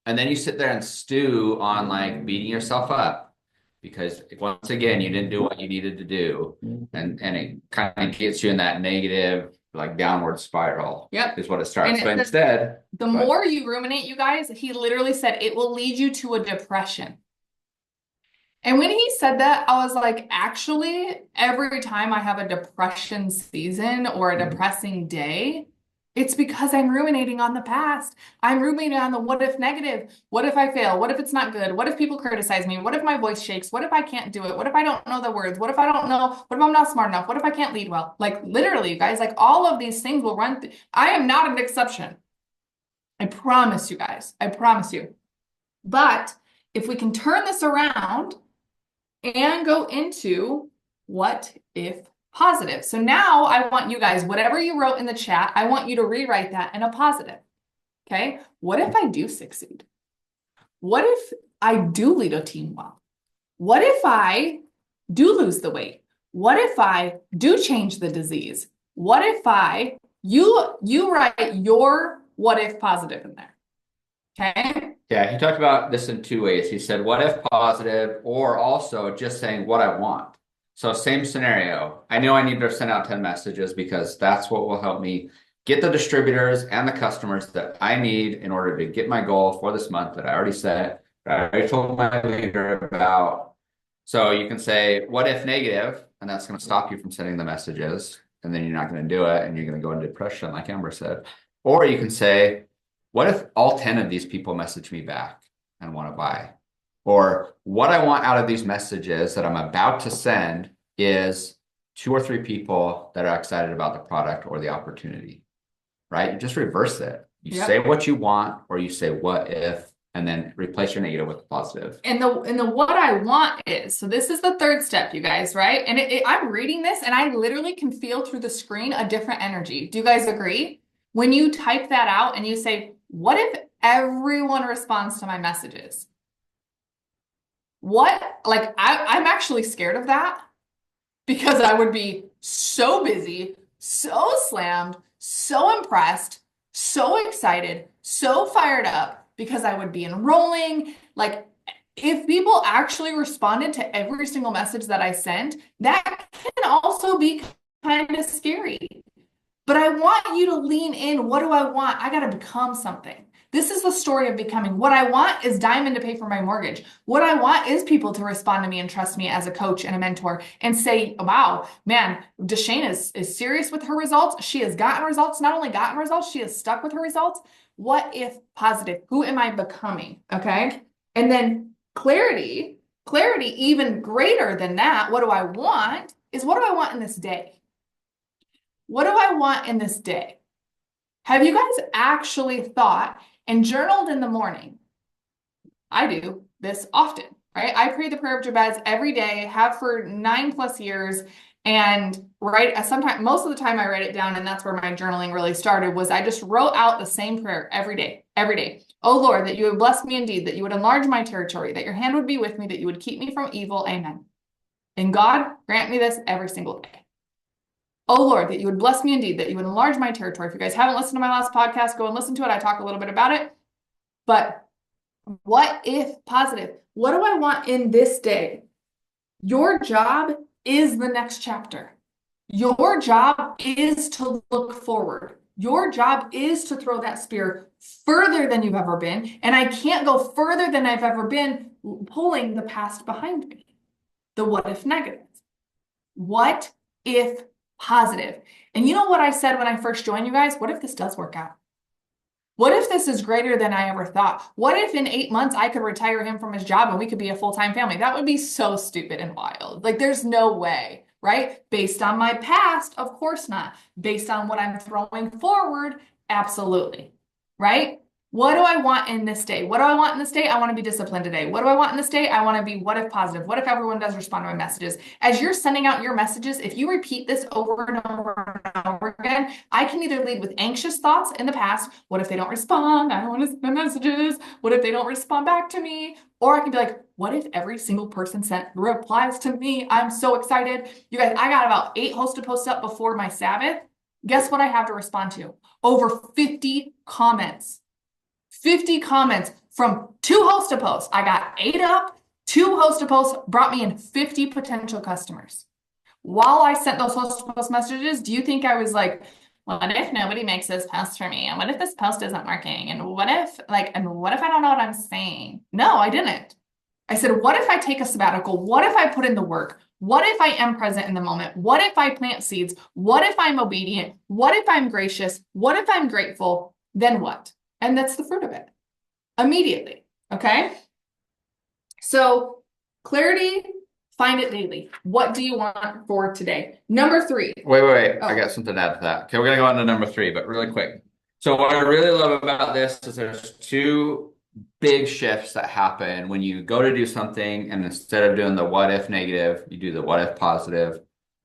S1: And then you sit there and stew on like beating yourself up because once again you didn't do what you needed to do. And it kind of gets you in that negative, like downward spiral.
S2: Yep.
S1: Is what it starts.
S2: And
S1: But instead,
S2: the more you ruminate, you guys, he literally said it will lead you to a depression. And when he said that, I was like, actually, every time I have a depression season or a depressing day, it's because I'm ruminating on the past. I'm ruminating on the what if negative. What if I fail? What if it's not good? What if people criticize me? What if my voice shakes? What if I can't do it? What if I don't know the words? What if I don't know? What if I'm not smart enough? What if I can't lead well? Like literally, you guys, like all of these things will run through. I am not an exception. I promise you guys. I promise you. But if we can turn this around and go into what if positive. So now I want you guys, whatever you wrote in the chat, I want you to rewrite that in a positive. Okay. What if I do succeed? What if I do lead a team well? What if I do lose the weight? What if I do change the disease? What if you write your what if positive in there? Okay.
S1: Yeah, he talked about this in two ways. He said, what if positive, or also just saying what I want. So same scenario. I know I need to send out 10 messages because that's what will help me get the distributors and the customers that I need in order to get my goal for this month that I already set, that I already told my leader about. So you can say, what if negative? And that's going to stop you from sending the messages. And then you're not going to do it. And you're going to go into depression, like Amber said. Or you can say, what if all 10 of these people message me back and want to buy? Or what I want out of these messages that I'm about to send is 2 or 3 people that are excited about the product or the opportunity, right? You just reverse it. You say
S2: Yep.
S1: what you want, or you say what if, and then replace your negative with positive.
S2: And the what I want is, so this is the third step, you guys, right? And I'm reading this and I literally can feel through the screen a different energy. Do you guys agree? When you type that out and you say, what if everyone responds to my messages? What, like, I'm actually scared of that because I would be so busy, so slammed, so impressed, so excited, so fired up because I would be enrolling. Like, if people actually responded to every single message that I sent, that can also be kind of scary. But I want you to lean in. What do I want? I got to become something. This is the story of becoming. What I want is Diamond to pay for my mortgage. What I want is people to respond to me and trust me as a coach and a mentor and say, wow, man, Deshane is serious with her results. She has gotten results, not only gotten results, she has stuck with her results. What if positive? Who am I becoming? Okay. And then clarity, even greater than that, what do I want is what do I want in this day? What do I want in this day? Have you guys actually thought and journaled in the morning? I do this often, right? I pray the prayer of Jabez every day, have for 9+ years, and write sometimes most of the time I write it down, and that's where my journaling really started, was I just wrote out the same prayer every day, every day. Oh Lord, that you would bless me indeed, that you would enlarge my territory, that your hand would be with me, that you would keep me from evil. Amen. And God, grant me this every single day. Oh Lord, that you would bless me indeed, that you would enlarge my territory. If you guys haven't listened to my last podcast, go and listen to it. I talk a little bit about it. But what if positive? What do I want in this day? Your job is the next chapter. Your job is to look forward. Your job is to throw that spear further than you've ever been. And I can't go further than I've ever been pulling the past behind me. The what if negative. What if positive? And you know what I said when I first joined you guys? What if this does work out? What if this is greater than I ever thought? What if in 8 months I could retire him from his job and we could be a full-time family? That would be so stupid and wild. Like, there's no way, right? Based on my past, of course not. Based on what I'm throwing forward, absolutely, right? What do I want in this day? What do I want in this day? I want to be disciplined today. What do I want in this day? I want to be what if positive? What if everyone does respond to my messages? As you're sending out your messages, if you repeat this over and over and over again, I can either lead with anxious thoughts in the past. What if they don't respond? I don't want to send messages. What if they don't respond back to me? Or I can be like, what if every single person sent replies to me? I'm so excited. You guys, I got about 8 hosted posts up before my Sabbath. Guess what I have to respond to? Over 50 comments. 50 comments from 2 hosted posts. I got 8 up, 2 hosted posts brought me in 50 potential customers. While I sent those hosted post messages, do you think I was like, what if nobody makes this post for me? And what if this post isn't working? And what if I don't know what I'm saying? No, I didn't. I said, what if I take a sabbatical? What if I put in the work? What if I am present in the moment? What if I plant seeds? What if I'm obedient? What if I'm gracious? What if I'm grateful? Then what? And that's the fruit of it immediately. Okay. So clarity, find it daily. What do you want for today? Number 3.
S1: Wait. I got something to add to that. Okay, we're gonna go on to number 3, but really quick. So what I really love about this is there's 2 big shifts that happen when you go to do something, and instead of doing the what if negative, you do the what if positive,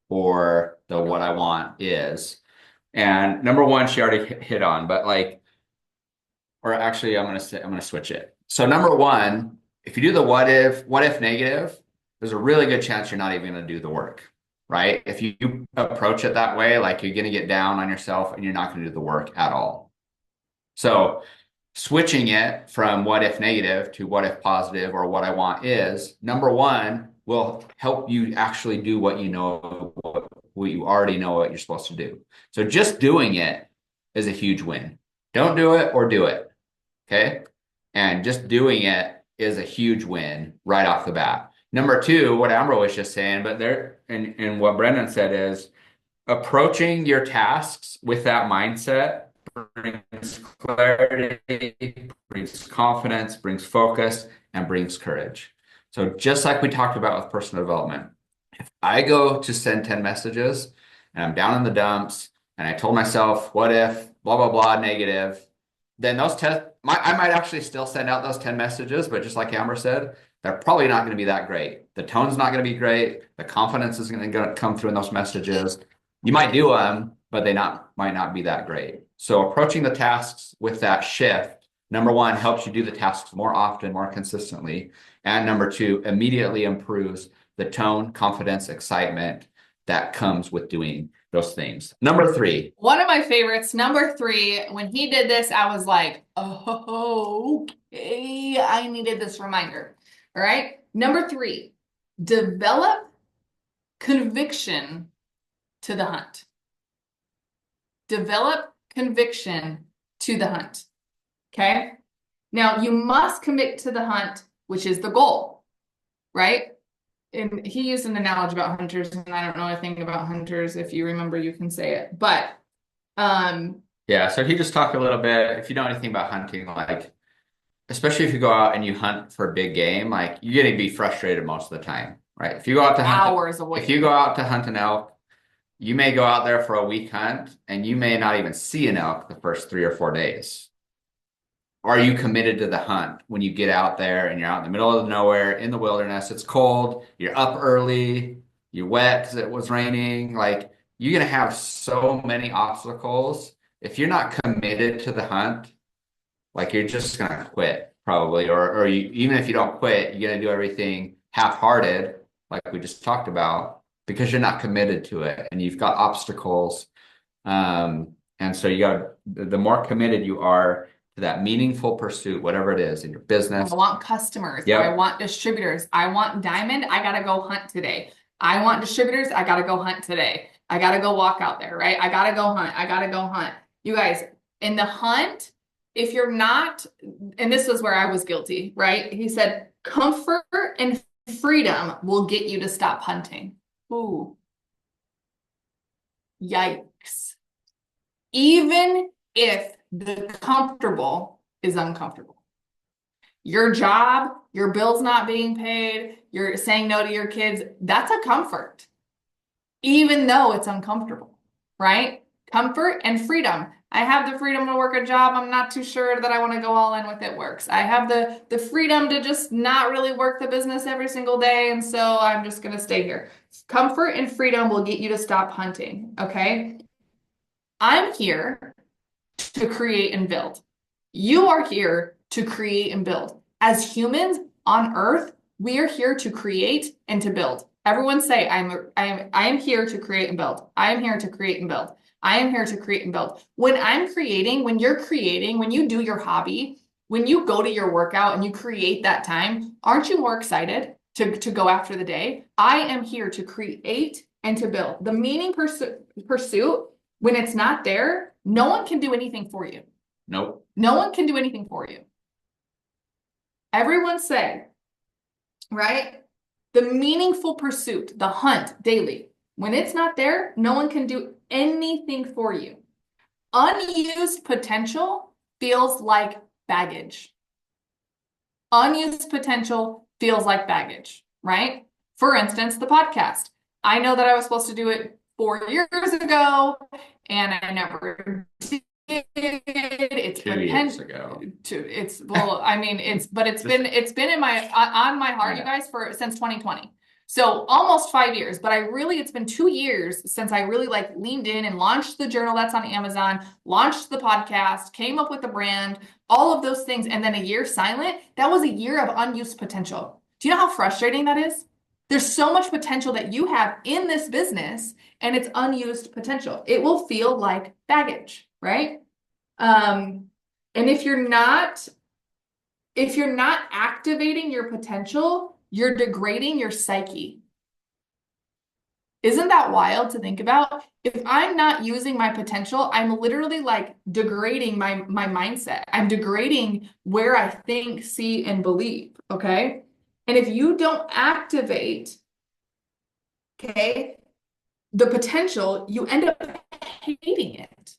S1: or the what I want is. And number 1, she already hit on, but like, or actually, I'm gonna switch it. So number 1, if you do the what if negative, there's a really good chance you're not even gonna do the work, right? If you approach it that way, like you're gonna get down on yourself and you're not gonna do the work at all. So switching it from what if negative to what if positive or what I want is, number one, will help you actually do what you know, what you already know what you're supposed to do. So just doing it is a huge win. Don't do it or do it. Okay. And just doing it is a huge win right off the bat. Number two, what Amber was just saying, but there, and what Brendan said is approaching your tasks with that mindset brings clarity, brings confidence, brings focus, and brings courage. So just like we talked about with personal development, if I go to send 10 messages and I'm down in the dumps and I told myself, what if, blah, blah, blah, negative, then those 10, I might actually still send out those 10 messages, but just like Amber said, they're probably not going to be that great. The tone's not going to be great. The confidence is going to come through in those messages. You might do them, but might not be that great. So approaching the tasks with that shift, number one, helps you do the tasks more often, more consistently. And number two, immediately improves the tone, confidence, excitement that comes with doing those things. Number three.
S2: One of my favorites, number three, when he did this, I was like, oh, okay, I needed this reminder. All right. Number three, develop conviction to the hunt. Develop conviction to the hunt. Okay. Now you must commit to the hunt, which is the goal, right? And he used an analogy about hunters, and I don't know anything about hunters. If you remember, you can say it. But
S1: yeah, so he just talked a little bit. If you know anything about hunting, like especially if you go out and you hunt for big game, like you're gonna be frustrated most of the time, right? If you go out to hunt,
S2: hours away.
S1: If you go out to hunt an elk, you may go out there for a week hunt and you may not even see an elk the first 3 or 4 days. Are you committed to the hunt when you get out there and you're out in the middle of nowhere in the wilderness? It's cold, you're up early, you're wet because it was raining. Like you're gonna have so many obstacles. If you're not committed to the hunt, like you're just gonna quit probably, or you, even if you don't quit, you're gonna do everything half-hearted, like we just talked about, because you're not committed to it and you've got obstacles. And so you got the more committed you are to that meaningful pursuit, whatever it is in your business.
S2: I want customers.
S1: Yep.
S2: I want distributors. I want diamond. I gotta go hunt today. I want distributors. I gotta go hunt today. I gotta go walk out there, right? I gotta go hunt. I gotta go hunt. You guys, in the hunt, if you're not, and this was where I was guilty, right? He said, comfort and freedom will get you to stop hunting. Ooh. Yikes. Even if the comfortable is uncomfortable. Your job, your bills not being paid, you're saying no to your kids, that's a comfort. Even though it's uncomfortable, right? Comfort and freedom. I have the freedom to work a job I'm not too sure that I want to go all in with it works. I have the freedom to just not really work the business every single day, and so I'm just going to stay here. Comfort and freedom will get you to stop hunting, okay? I'm here to create and build. You are here to create and build. As humans on earth, we are here to create and to build. Everyone say, I am here to create and build. I am here to create and build. I am here to create and build. When I'm creating, when you're creating, when you do your hobby, when you go to your workout and you create that time, aren't you more excited to go after the day? I am here to create and to build. The meaning pursuit, when it's not there, no one can do anything for you.
S1: Nope.
S2: No one can do anything for you. Everyone say, right? The meaningful pursuit, the hunt daily, when it's not there, no one can do anything for you. Unused potential feels like baggage. Unused potential feels like baggage, right? For instance, the podcast. I know that I was supposed to do it 4 years ago, and I never did. It's
S1: 2 years ago.
S2: It's well, I mean, it's been in my on my heart, you guys, since 2020. So almost 5 years, but it's been 2 years since I really like leaned in and launched the journal that's on Amazon, launched the podcast, came up with the brand, all of those things, and then a year silent. That was a year of unused potential. Do you know how frustrating that is? There's so much potential that you have in this business, and it's unused potential. It will feel like baggage, right? And if you're not activating your potential, you're degrading your psyche. Isn't that wild to think about? If I'm not using my potential, I'm literally like degrading my mindset. I'm degrading where I think, see, and believe. Okay. And if you don't activate, okay, the potential, you end up hating it.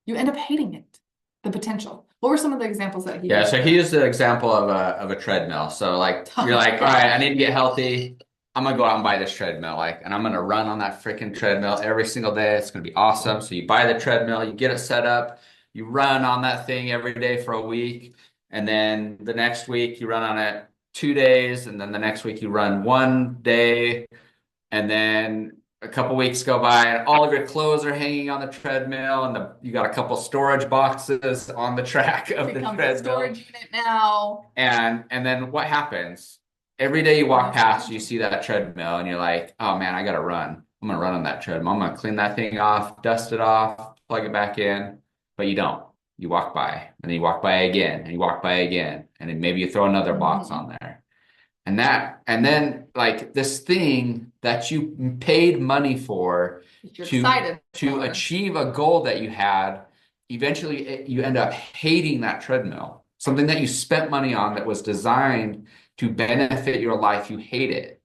S2: You end up hating it, the potential. What were some of the examples that he
S1: Yeah,
S2: gave?
S1: so he used the example of a treadmill. So like you're like, all right, I need to get healthy. I'm gonna go out and buy this treadmill, like, and I'm gonna run on that freaking treadmill every single day. It's gonna be awesome. So you buy the treadmill, you get it set up, you run on that thing every day for a week, and then the next week you run on it 2 days, and then the next week you run 1 day, and then a couple weeks go by and all of your clothes are hanging on the treadmill and you got a couple storage boxes on the track of the
S2: Becomes a
S1: treadmill.
S2: storage unit now.
S1: And then what happens? Every day you walk past, you see that treadmill and you're like, oh man, I gotta run. I'm gonna run on that treadmill. I'm gonna clean that thing off, dust it off, plug it back in. But you don't. You walk by, and then you walk by again, and you walk by again, and then maybe you throw another box on there. And then like this thing that you paid money for
S2: You're
S1: to
S2: excited
S1: to
S2: for.
S1: achieve a goal that you had, eventually you end up hating that treadmill. Something that you spent money on that was designed to benefit your life, you hate it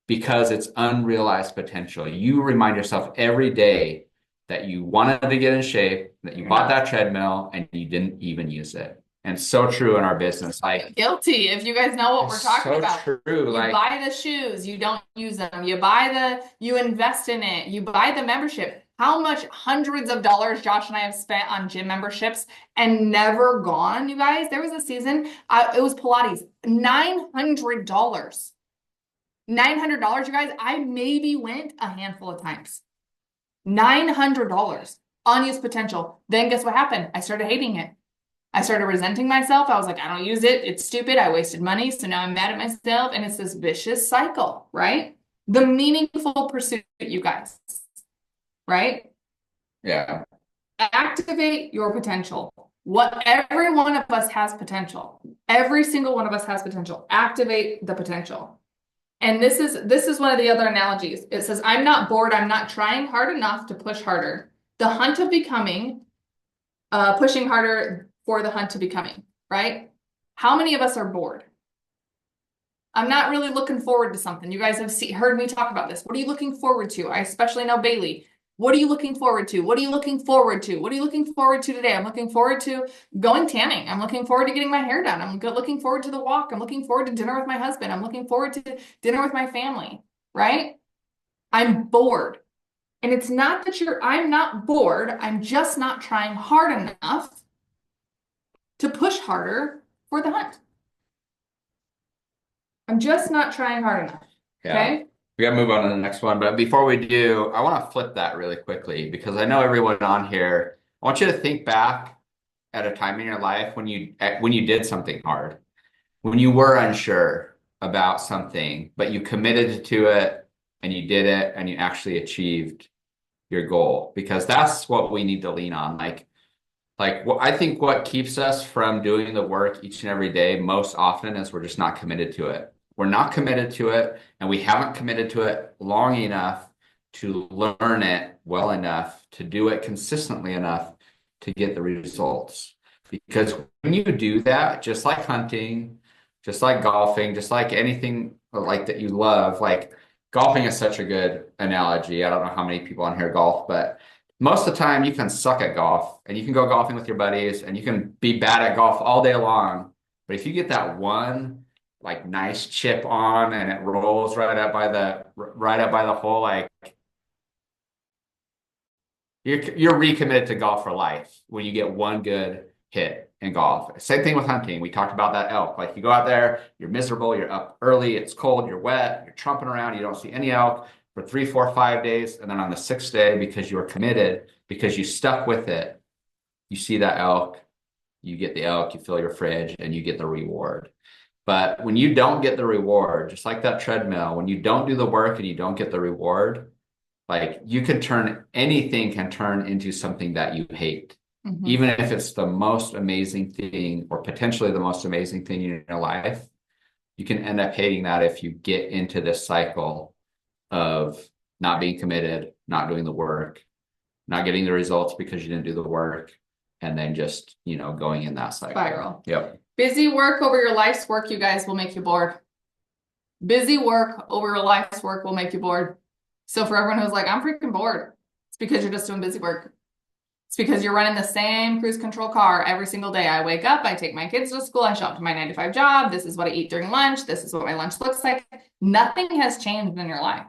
S1: because it's unrealized potential. You remind yourself every day that you wanted to get in shape, that you bought that treadmill and you didn't even use it. And so true in our business. Like,
S2: Guilty if you guys know what we're
S1: it's
S2: talking
S1: so
S2: about.
S1: true.
S2: You
S1: Like,
S2: buy the shoes, you don't use them. You invest in it. You buy the membership. How much hundreds of dollars Josh and I have spent on gym memberships and never gone, you guys? There was a season, it was Pilates, $900. $900, you guys. I maybe went a handful of times. $900, unused potential. Then guess what happened? I started hating it. I started resenting myself. I was like, I don't use it. It's stupid. I wasted money. So now I'm mad at myself. And it's this vicious cycle, right? The meaningful pursuit, you guys, right?
S1: yeah,
S2: Activate your potential. What every one of us has potential. Every single one of us has potential. Activate the potential. And this is one of the other analogies. It says, I'm not bored. I'm not trying hard enough to push harder. The hunt of becoming, pushing harder for the hunt to becoming, right? How many of us are bored? I'm not really looking forward to something. You guys have heard me talk about this. What are you looking forward to? I especially know Bailey. What are you looking forward to? What are you looking forward to? What are you looking forward to today? I'm looking forward to going tanning. I'm looking forward to getting my hair done. I'm looking forward to the walk. I'm looking forward to dinner with my husband. I'm looking forward to dinner with my family, right? I'm bored. And it's not that I'm not bored. I'm just not trying hard enough to push harder for the hunt. I'm just not trying hard enough.
S1: yeah.
S2: Okay.
S1: We gotta move on to the next one. But before we do, I want to flip that really quickly because I know everyone on here, I want you to think back at a time in your life when you did something hard, when you were unsure about something, but you committed to it and you did it and you actually achieved your goal, because that's what we need to lean on. Like what I think what keeps us from doing the work each and every day most often is we're just not committed to it. We're not committed to it, and we haven't committed to it long enough to learn it well enough to do it consistently enough to get the results. Because when you do that, just like hunting, just like golfing, just like anything like that you love, like golfing is such a good analogy. I don't know how many people on here golf, but most of the time you can suck at golf and you can go golfing with your buddies and you can be bad at golf all day long. But if you get that one like nice chip on and it rolls right up by the hole, like you're recommitted to golf for life when you get one good hit in golf. Same thing with hunting. We talked about that elk. Like you go out there, you're miserable, you're up early, it's cold, you're wet, you're trumping around, you don't see any elk for 3, 4, 5 days. And then on the sixth day, because you were committed, because you stuck with it, you see that elk, you get the elk, you fill your fridge, and you get the reward. But when you don't get the reward, just like that treadmill, when you don't do the work and you don't get the reward, like anything can turn into something that you hate.
S2: Mhm.
S1: even if it's the most amazing thing or potentially the most amazing thing in your life, you can end up hating that if you get into this cycle of not being committed, not doing the work, not getting the results because you didn't do the work, and then just, going in that cycle.
S2: Spiral.
S1: Yep.
S2: Busy work over your life's work, you guys, will make you bored. Busy work over your life's work will make you bored. So for everyone who's like, I'm freaking bored, it's because you're just doing busy work. It's because you're running the same cruise control car every single day. I wake up, I take my kids to school, I show up to my 9 to 5 job. This is what I eat during lunch. This is what my lunch looks like. Nothing has changed in your life.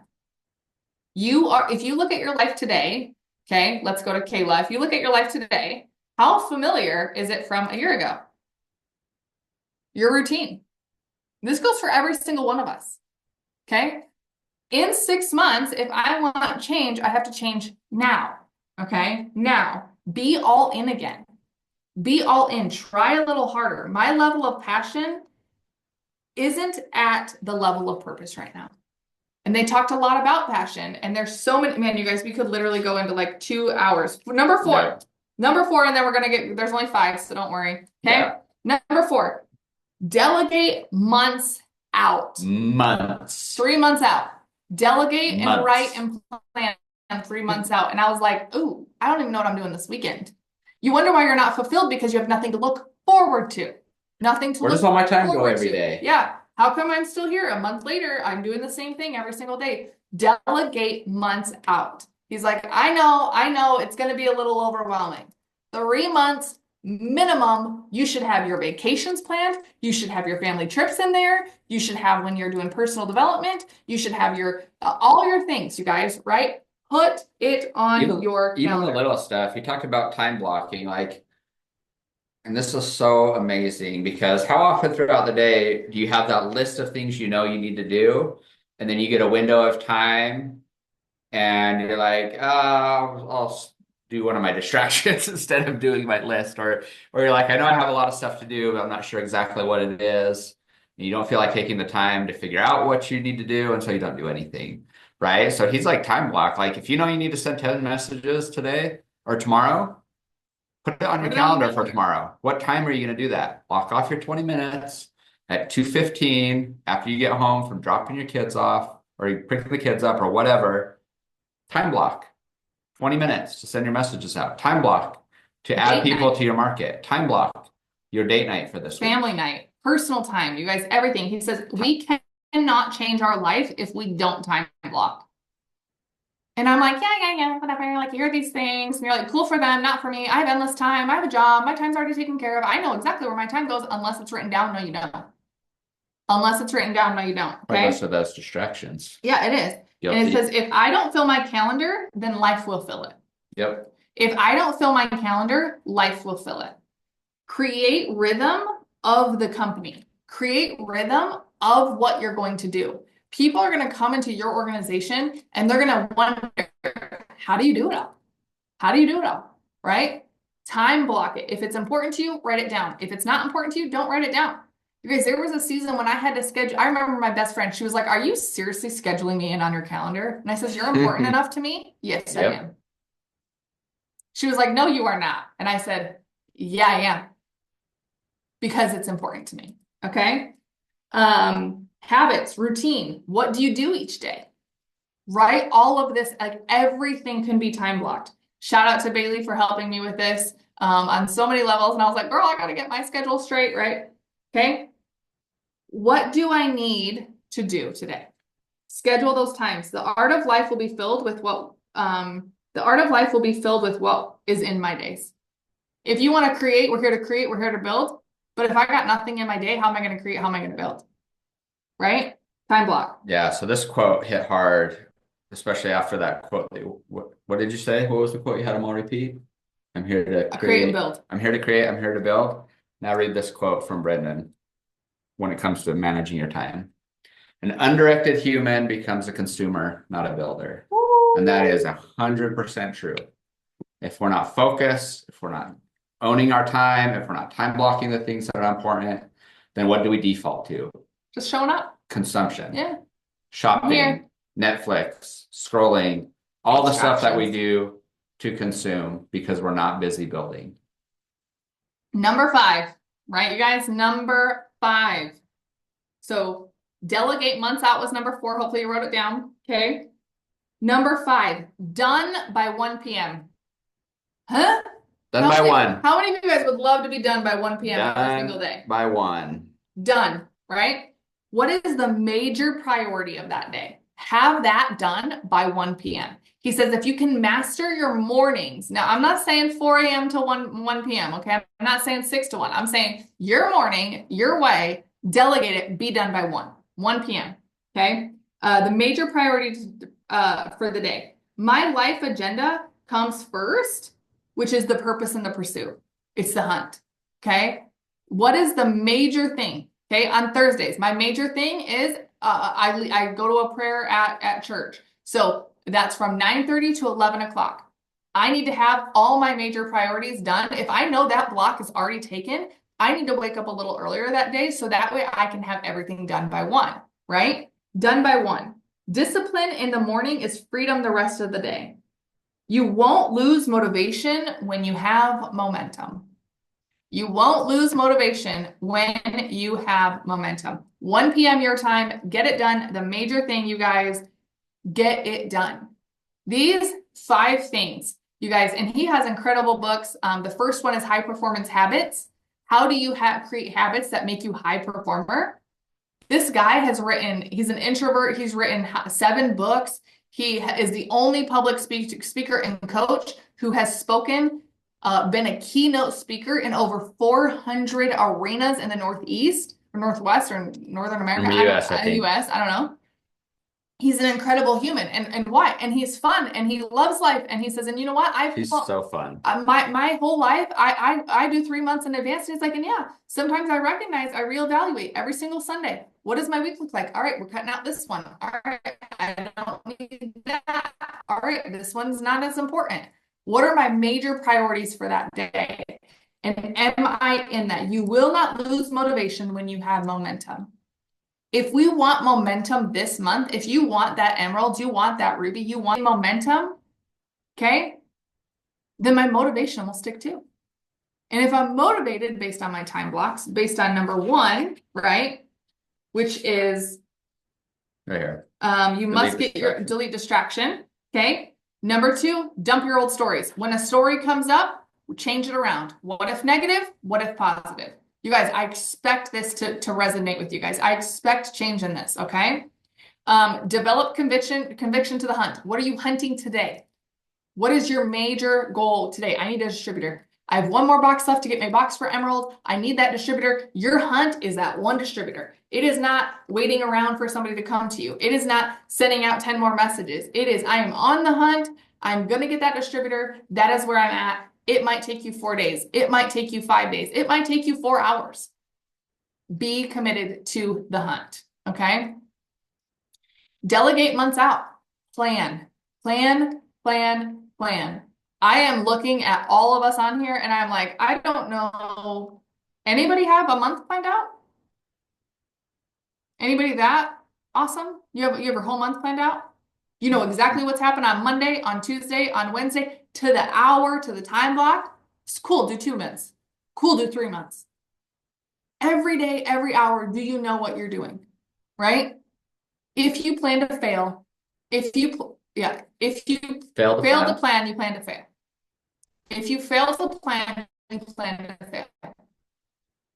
S2: If you look at your life today, okay, let's go to Kayla. If you look at your life today, how familiar is it from a year ago? Your routine. This goes for every single one of us. Okay. In 6 months, if I want change, I have to change now. Okay. Now, be all in again. Be all in. Try a little harder. My level of passion isn't at the level of purpose right now. And they talked a lot about passion. And there's so many, man, you guys, we could literally go into like 2 hours. Number 4.
S1: Yeah.
S2: Number 4, and then we're going to there's only 5, so don't worry. Okay.
S1: Yeah.
S2: Number 4, delegate months out.
S1: Months.
S2: 3 months out. Delegate
S1: Months.
S2: and write and plan 3 months out. And I was like, ooh, I don't even know what I'm doing this weekend. You wonder why you're not fulfilled, because you have nothing to look forward to. Nothing to
S1: Where
S2: look
S1: does all my time go
S2: forward
S1: every
S2: to.
S1: day?
S2: Yeah. How come I'm still here? A month later, I'm doing the same thing every single day. Delegate months out. He's like, I know, it's going to be a little overwhelming. 3 months minimum, you should have your vacations planned. You should have your family trips in there. You should have when you're doing personal development. You should have your all your things, you guys, right? Put it on your calendar.
S1: Even the little stuff. You talked about time blocking, and this is so amazing because how often throughout the day do you have that list of things you need to do, and then you get a window of time and you're like, I'll do one of my distractions instead of doing my list, or you're like, I know I have a lot of stuff to do, but I'm not sure exactly what it is. And you don't feel like taking the time to figure out what you need to do, and so you don't do anything, right? So he's like, time block. Like if you need to send 10 messages today or tomorrow, put it on your calendar for tomorrow. What time are you going to do that? Block off your 20 minutes at 2:15 after you get home from dropping your kids off or you picking the kids up or whatever. Time block. 20 minutes to send your messages out. Time block to add people to your market. Time block your date night for this week.
S2: Family night, personal time, you guys, everything. He says we cannot change our life if we don't time block. And I'm like, yeah, whatever. Like, you hear these things, and you're like, cool for them, not for me. I have endless time. I have a job. My time's already taken care of. I know exactly where my time goes, unless it's written down. No, you don't. Unless it's written down. No, you don't. Okay.
S1: Most of those distractions.
S2: Yeah, it is.
S1: Yep.
S2: And it says, if I don't fill my calendar, then life will fill it.
S1: Yep.
S2: If I don't fill my calendar, life will fill it. Create rhythm of the company. Create rhythm of what you're going to do. People are going to come into your organization and they're going to wonder, how do you do it all? How do you do it all? Right? Time block it. If it's important to you, write it down. If it's not important to you, don't write it down. You guys, there was a season when I had to schedule. I remember my best friend, she was like, are you seriously scheduling me in on your calendar? And I says, you're important enough to me? Yes, I am. She was like, no, you are not. And I said, yeah, I am. Because it's important to me. Okay. Habits, routine. What do you do each day? Write all of this, like everything can be time blocked. Shout out to Bailey for helping me with this on so many levels. And I was like, girl, I got to get my schedule straight, right? Okay. What do I need to do today? Schedule those times. The art of life will be filled with what is in my days. If you want to create, we're here to create, we're here to build. But if I got nothing in my day, how am I going to create? How am I going to build? Right? Time block.
S1: Yeah. So this quote hit hard, especially after that quote. What did you say? What was the quote you had them all repeat? I'm here to
S2: create and build.
S1: I'm here to create. I'm here to build. Now read this quote from Brendan when it comes to managing your time. An undirected human becomes a consumer, not a builder. Ooh. And that is 100% true. If we're not focused, if we're not owning our time, if we're not time blocking the things that are important, then what do we default to?
S2: Just showing up.
S1: Consumption.
S2: Yeah.
S1: Shopping, Netflix, scrolling, all the stuff that we do to consume because we're not busy building.
S2: Number 5, right, you guys? Number 5. So delegate months out was number 4. Hopefully you wrote it down. Okay. Number 5, done by 1 p.m. Huh?
S1: Done by 1.
S2: How many of you guys would love to be done by 1 p.m. every single
S1: Done
S2: day?
S1: by 1.
S2: Done, right? What is the major priority of that day? Have that done by 1 p.m. He says if you can master your mornings. Now, I'm not saying 4 a.m. to 1 p.m., okay? I'm not saying 6 to 1. I'm saying your morning, your way, delegate it, be done by 1 p.m., okay? The major priorities for the day. My life agenda comes first, which is the purpose and the pursuit. It's the hunt, okay? What is the major thing? Okay, on Thursdays, my major thing is I go to a prayer at church. So that's from 9:30 to 11 o'clock. I need to have all my major priorities done. If I know that block is already taken, I need to wake up a little earlier that day so that way I can have everything done by 1, right? Done by 1. Discipline in the morning is freedom the rest of the day. You won't lose motivation when you have momentum. You won't lose motivation when you have momentum. 1 p.m. your time, get it done. The major thing, you guys, get it done. These 5 things, you guys, and he has incredible books. The first one is High Performance Habits. How do you create habits that make you high performer? This guy has written, he's an introvert. He's written 7 books. He is the only public speaker and coach who has spoken been a keynote speaker in over 400 arenas in the Northeast or Northwest or Northern America.
S1: In the US, I think.
S2: US, I don't know. He's an incredible human, and why? And he's fun, and he loves life, and he says, and you know what?
S1: He's so fun.
S2: My whole life, I do 3 months in advance. And he's like, and yeah, sometimes I reevaluate every single Sunday. What does my week look like? All right, we're cutting out this one. All right, I don't need that. All right, this one's not as important. What are my major priorities for that day? And am I in that? You will not lose motivation when you have momentum. If we want momentum this month, if you want that emerald, you want that ruby, you want momentum, okay, then my motivation will stick too. And if I'm motivated based on my time blocks, based on number 1, right, which is
S1: right here,
S2: you must get your delete distraction, okay? Number 2, dump your old stories. When a story comes up, change it around. What if negative? What if positive? You guys, I expect this to resonate with you guys. I expect change in this, okay? Develop conviction to the hunt. What are you hunting today? What is your major goal today? I need a distributor. I have 1 more box left to get my box for Emerald. I need that distributor. Your hunt is that 1 distributor. It is not waiting around for somebody to come to you. It is not sending out 10 more messages. It is, I am on the hunt. I'm going to get that distributor. That is where I'm at. It might take you 4 days. It might take you 5 days. It might take you 4 hours. Be committed to the hunt, okay? Delegate months out. Plan. I am looking at all of us on here and I'm like, I don't know. Anybody have a month planned out? Anybody that awesome? You have your whole month planned out? You know exactly what's happened on Monday, on Tuesday, on Wednesday, to the hour, to the time block. It's cool, do 2 months. Cool, do 3 months. Every day, every hour, do you know what you're doing? Right? If you plan to fail, if you fail to plan, you plan to fail. If you fail to plan, you plan to fail.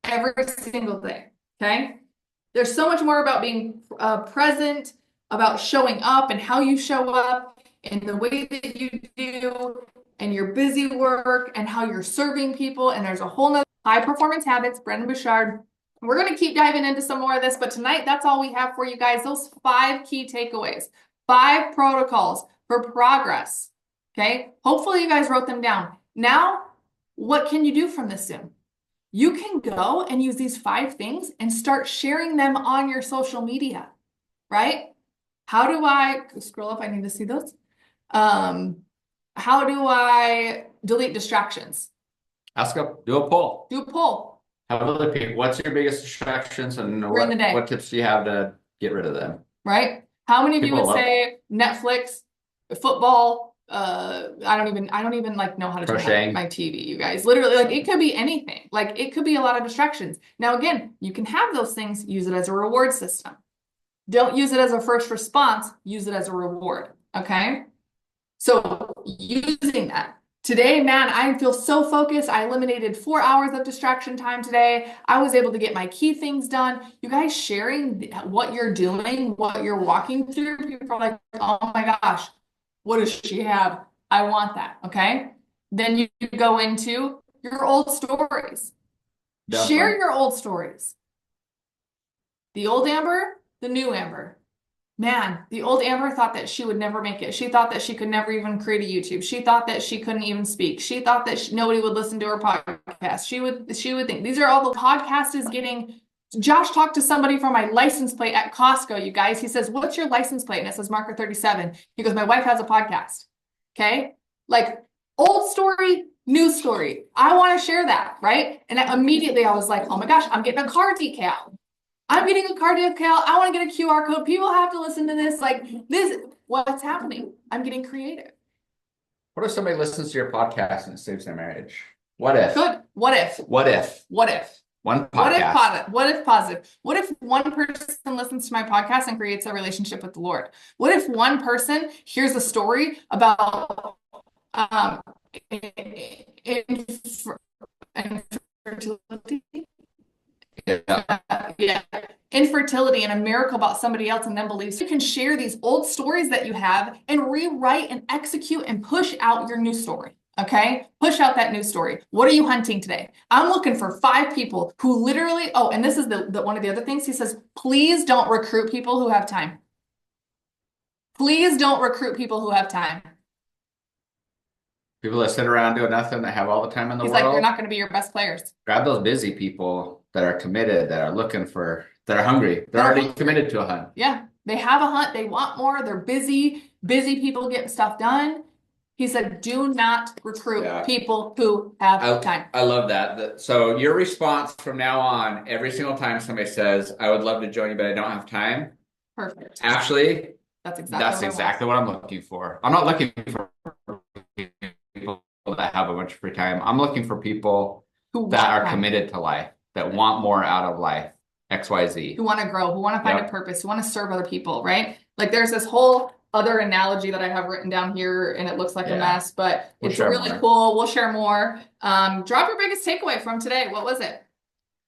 S2: Every single day, okay? There's so much more about being present, about showing up and how you show up and the way that you do and your busy work and how you're serving people. And there's a whole nother High Performance Habits, Brendon Bouchard. We're going to keep diving into some more of this, but tonight that's all we have for you guys. Those 5 key takeaways, 5 protocols for progress. Okay. Hopefully you guys wrote them down. Now, what can you do from this Zoom? You can go and use these 5 things and start sharing them on your social media, right? How do I scroll up? I need to see those. How do I delete distractions?
S1: Do a poll.
S2: Do a poll.
S1: Have other people. What's your biggest distractions and
S2: During the day.
S1: What tips do you have to get rid of them?
S2: Right? How many of you would say Netflix, football, I don't even like know how to turn on
S1: Crocheting.
S2: my TV, you guys. Literally, like it could be anything. Like it could be a lot of distractions. Now, again, you can have those things, use it as a reward system. Don't use it as a first response, use it as a reward. Okay. So using that. Today, man, I feel so focused. I eliminated 4 hours of distraction time today. I was able to get my key things done. You guys sharing what you're doing, what you're walking through, people are like, oh my gosh, what does she have? I want that. Okay. Then you go into your old stories. Share
S1: Definitely.
S2: your old stories. The old Amber, the new Amber. Man, the old Amber thought that she would never make it. She thought that she could never even create a YouTube. She thought that she couldn't even speak. She thought that nobody would listen to her podcast. She would think these are all the podcast is getting. Josh talked to somebody from my license plate at Costco, you guys. He says, "What's your license plate?" And it says marker 37. He goes, "My wife has a podcast." Okay? Like old story, new story. I want to share that, right? And immediately I was like, "Oh my gosh, I'm getting a car decal." I'm getting a card decal. I want to get a QR code. People have to listen to this. Like this, what's happening? I'm getting creative.
S1: What if somebody listens to your podcast and it saves their marriage? What if?
S2: Good. What if?
S1: What if?
S2: What if?
S1: One
S2: What if
S1: podcast.
S2: positive? What if positive? What if one person listens to my podcast and creates a relationship with the Lord? What if one person hears a story about um, infertility?
S1: Yeah.
S2: Yeah, infertility and a miracle about somebody else and then believes you can share these old stories that you have and rewrite and execute and push out your new story. Okay, push out that new story. What are you hunting today? I'm looking for 5 people who literally, oh, and this is the one of the other things he says, please don't recruit people who have time. Please don't recruit people who have time.
S1: People that sit around doing nothing, that have all the time in the
S2: He's
S1: world.
S2: like, they're not going to be your best players.
S1: Grab those busy people that are committed, that are looking for, that are hungry. They're already committed to a hunt.
S2: Yeah, they have a hunt. They want more. They're busy. Busy people getting stuff done. He said, do not recruit people who have time.
S1: I love that. So your response from now on, every single time somebody says, I would love to join you, but I don't have time.
S2: Perfect.
S1: Actually,
S2: that's
S1: exactly what I'm looking for. I'm not looking for people that have a bunch of free time. I'm looking for people that are committed to life, that want more out of life. XYZ.
S2: Who want to grow, who want to find a purpose, who want to serve other people, right? Like there's this whole other analogy that I have written down here and it looks like a mess, but it's really cool. We'll share more. Drop your biggest takeaway from today. What was it?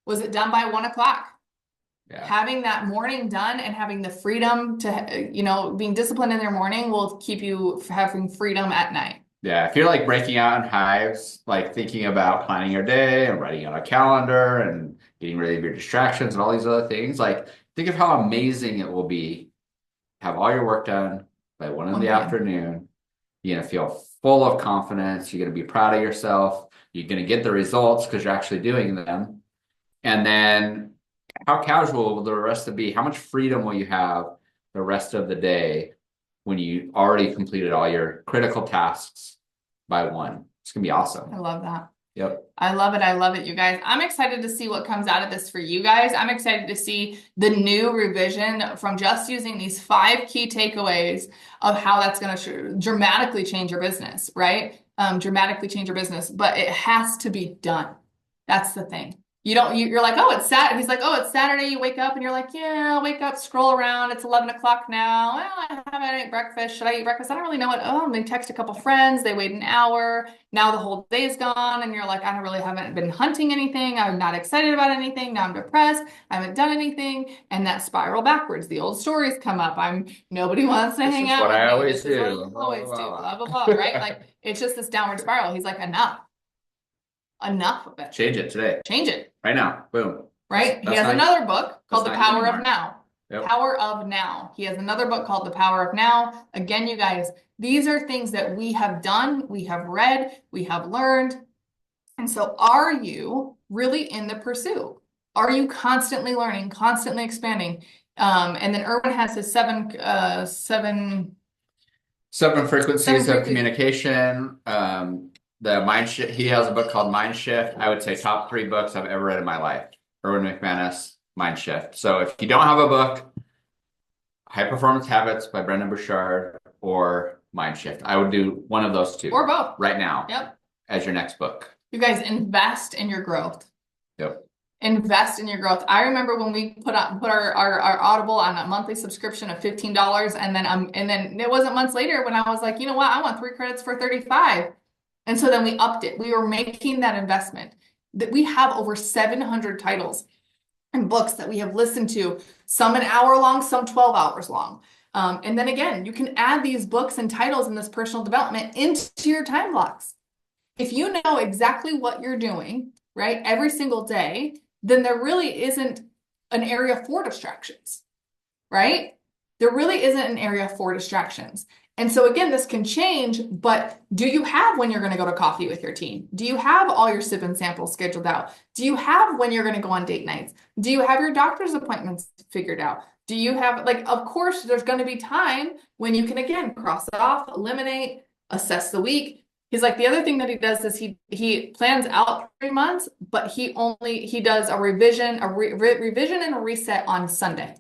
S2: Was it done by 1 o'clock? Yeah. Having that morning done and having the freedom to, being disciplined in their morning will keep you having freedom at night.
S1: Yeah, if you're like breaking out in hives, like thinking about planning your day and writing on a calendar and getting rid of your distractions and all these other things, like think of how amazing it will be to have all your work done by 1 in the afternoon. You're gonna feel full of confidence. You're gonna be proud of yourself. You're gonna get the results because you're actually doing them. And then how casual will the rest of be? How much freedom will you have the rest of the day when you already completed all your critical tasks by 1? It's gonna be awesome. I love that. Yep. I love it. I love it, you guys. I'm excited to see what comes out of this for you guys. I'm excited to see the new revision from just using these 5 key takeaways of how that's going to dramatically change your business, right? Dramatically change your business, but it has to be done. That's the thing. You're like, oh, it's Saturday. He's like, oh, it's Saturday. You wake up and you're like, yeah, I'll wake up, scroll around. It's 11 o'clock now. Well, I haven't eaten breakfast. Should I eat breakfast? I don't really know what. Oh, I'm going to text a couple friends. They wait an hour. Now the whole day is gone. And you're like, I haven't been hunting anything. I'm not excited about anything. Now I'm depressed. I haven't done anything. And that spiral backwards. The old stories come up. Nobody wants to hang out with me. What I always do. Blah, blah, blah, right? Like, it's just this downward spiral. He's like, enough of it. Change it today. Change it. Right now. Boom. Right? He has another book called The Power of Now. Yep. Power of Now. He has another book called The Power of Now. Again, you guys, these are things that we have done, we have read, we have learned. And so are you really in the pursuit? Are you constantly learning, constantly expanding? And then Urban has his seven frequencies of communication. The mind shift, he has a book called Mind Shift. I would say top 3 books I've ever read in my life. Erwin McManus, Mind Shift. So if you don't have a book, High Performance Habits by Brendon Burchard or mind shift. I would do one of those two
S2: Or both.
S1: right now.
S2: Yep.
S1: As your next book.
S2: You guys invest in your growth.
S1: Yep.
S2: Invest in your growth. I remember when we put our Audible on a monthly subscription of $15, and then it wasn't months later when I was like, you know what, I want 3 credits for 35. And so then we upped it. We were making that investment. That we have over 700 titles and books that we have listened to, some an hour long, some 12 hours long. And then again, you can add these books and titles in this personal development into your time blocks. If you know exactly what you're doing, right, every single day, then there really isn't an area for distractions, right? There really isn't an area for distractions. And so again, this can change, but do you have when you're going to go to coffee with your team? Do you have all your sip and samples scheduled out? Do you have when you're going to go on date nights? Do you have your doctor's appointments figured out? Do you have, like, of course, there's going to be time when you can, again, cross it off, eliminate, assess the week. He's like, the other thing that he does is he plans out 3 months, but he does a revision, revision and a reset on Sunday.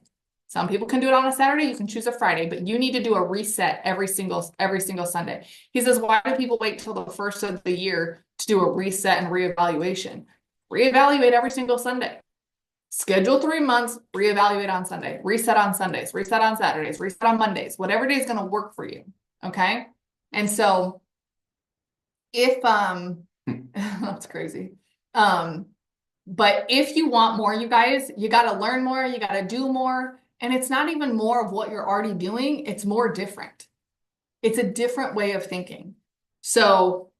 S2: Some people can do it on a Saturday. You can choose a Friday, but you need to do a reset every single Sunday. He says, why do people wait till the first of the year to do a reset and reevaluation? Reevaluate every single Sunday. Schedule 3 months, reevaluate on Sunday, reset on Sundays, reset on Saturdays, reset on Mondays, whatever day is going to work for you. Okay. And so if that's crazy. But if you want more, you guys, you got to learn more, you got to do more. And it's not even more of what you're already doing, it's more different. It's a different way of thinking. So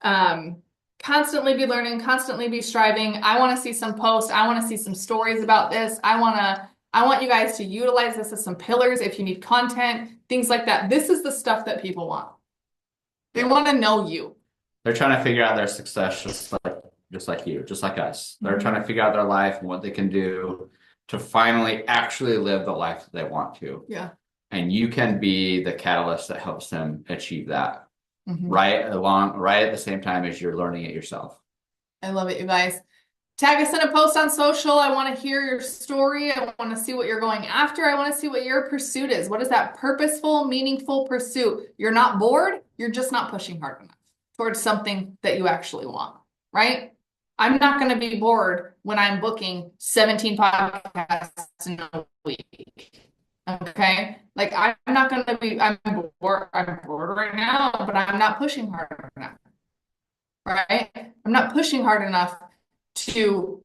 S2: constantly be learning, constantly be striving. I want to see some posts, I want to see some stories about this. I want you guys to utilize this as some pillars if you need content, things like that. This is the stuff that people want. They want to know you.
S1: They're trying to figure out their success just like you, just like us. They're trying to figure out their life and what they can do to finally actually live the life that they want to.
S2: Yeah.
S1: And you can be the catalyst that helps them achieve that. Right at the same time as you're learning it yourself.
S2: I love it, you guys. Tag us in a post on social. I want to hear your story. I want to see what you're going after. I want to see what your pursuit is. What is that purposeful, meaningful pursuit? You're not bored. You're just not pushing hard enough towards something that you actually want, right? I'm not going to be bored when I'm booking 17 podcasts in a week. Okay. Like I'm not going to be, I'm bored right now, but I'm not pushing hard enough. Right. I'm not pushing hard enough to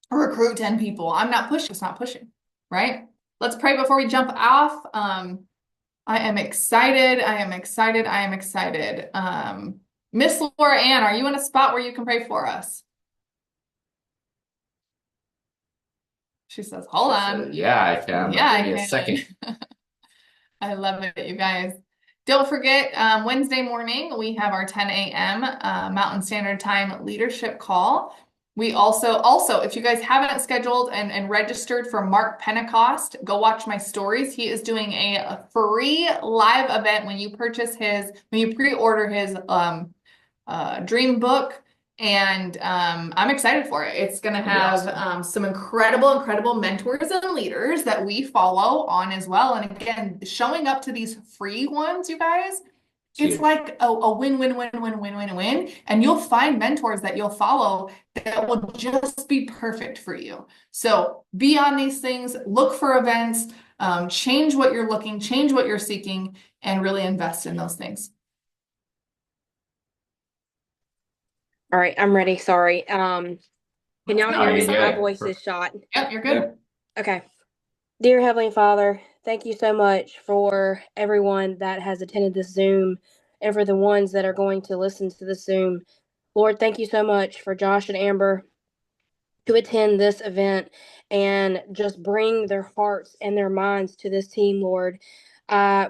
S2: recruit 10 people. I'm not pushing, it's not pushing. Right. Let's pray before we jump off. I am excited. I am excited. I am excited. Miss Laura Ann, are you in a spot where you can pray for us? She says, hold on.
S1: Yeah, I can.
S2: Yeah,
S1: give me a second.
S2: I love it, you guys. Don't forget, Wednesday morning, we have our 10 a.m. Mountain Standard Time leadership call. We also, if you guys haven't scheduled and registered for Mark Pentecost, go watch my stories. He is doing a free live event when you pre-order his dream book. And I'm excited for it. It's going to have some incredible mentors and leaders that we follow on as well. And again, showing up to these free ones, you guys, it's like a win. And you'll find mentors that you'll follow that will just be perfect for you. So be on these things, look for events, change what you're looking, change what you're seeking, and really invest in those things.
S3: All right, I'm ready. Sorry. Can y'all hear me? My voice is shot.
S2: Yep, you're good.
S3: Yep. Okay. Dear Heavenly Father, thank you so much for everyone that has attended this Zoom and for the ones that are going to listen to the Zoom. Lord, thank you so much for Josh and Amber to attend this event and just bring their hearts and their minds to this team, Lord. I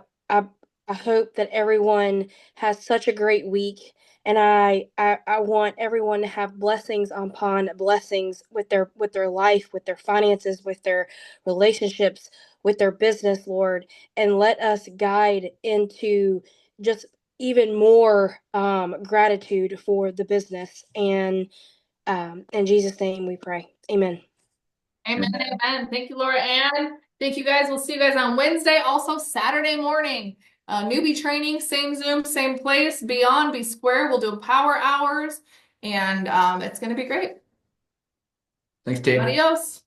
S3: hope that everyone has such a great week. And I want everyone to have blessings upon blessings with their life, with their finances, with their relationships, with their business, Lord. And let us guide into just even more gratitude for the business. And in Jesus' name we pray. Amen.
S2: Amen. Amen. Thank you, Laura Ann. Thank you guys. We'll see you guys on Wednesday. Also Saturday morning. Newbie training, same Zoom, same place. Beyond, be square. We'll do power hours, and it's going to be great.
S1: Thanks, team.
S2: Adios.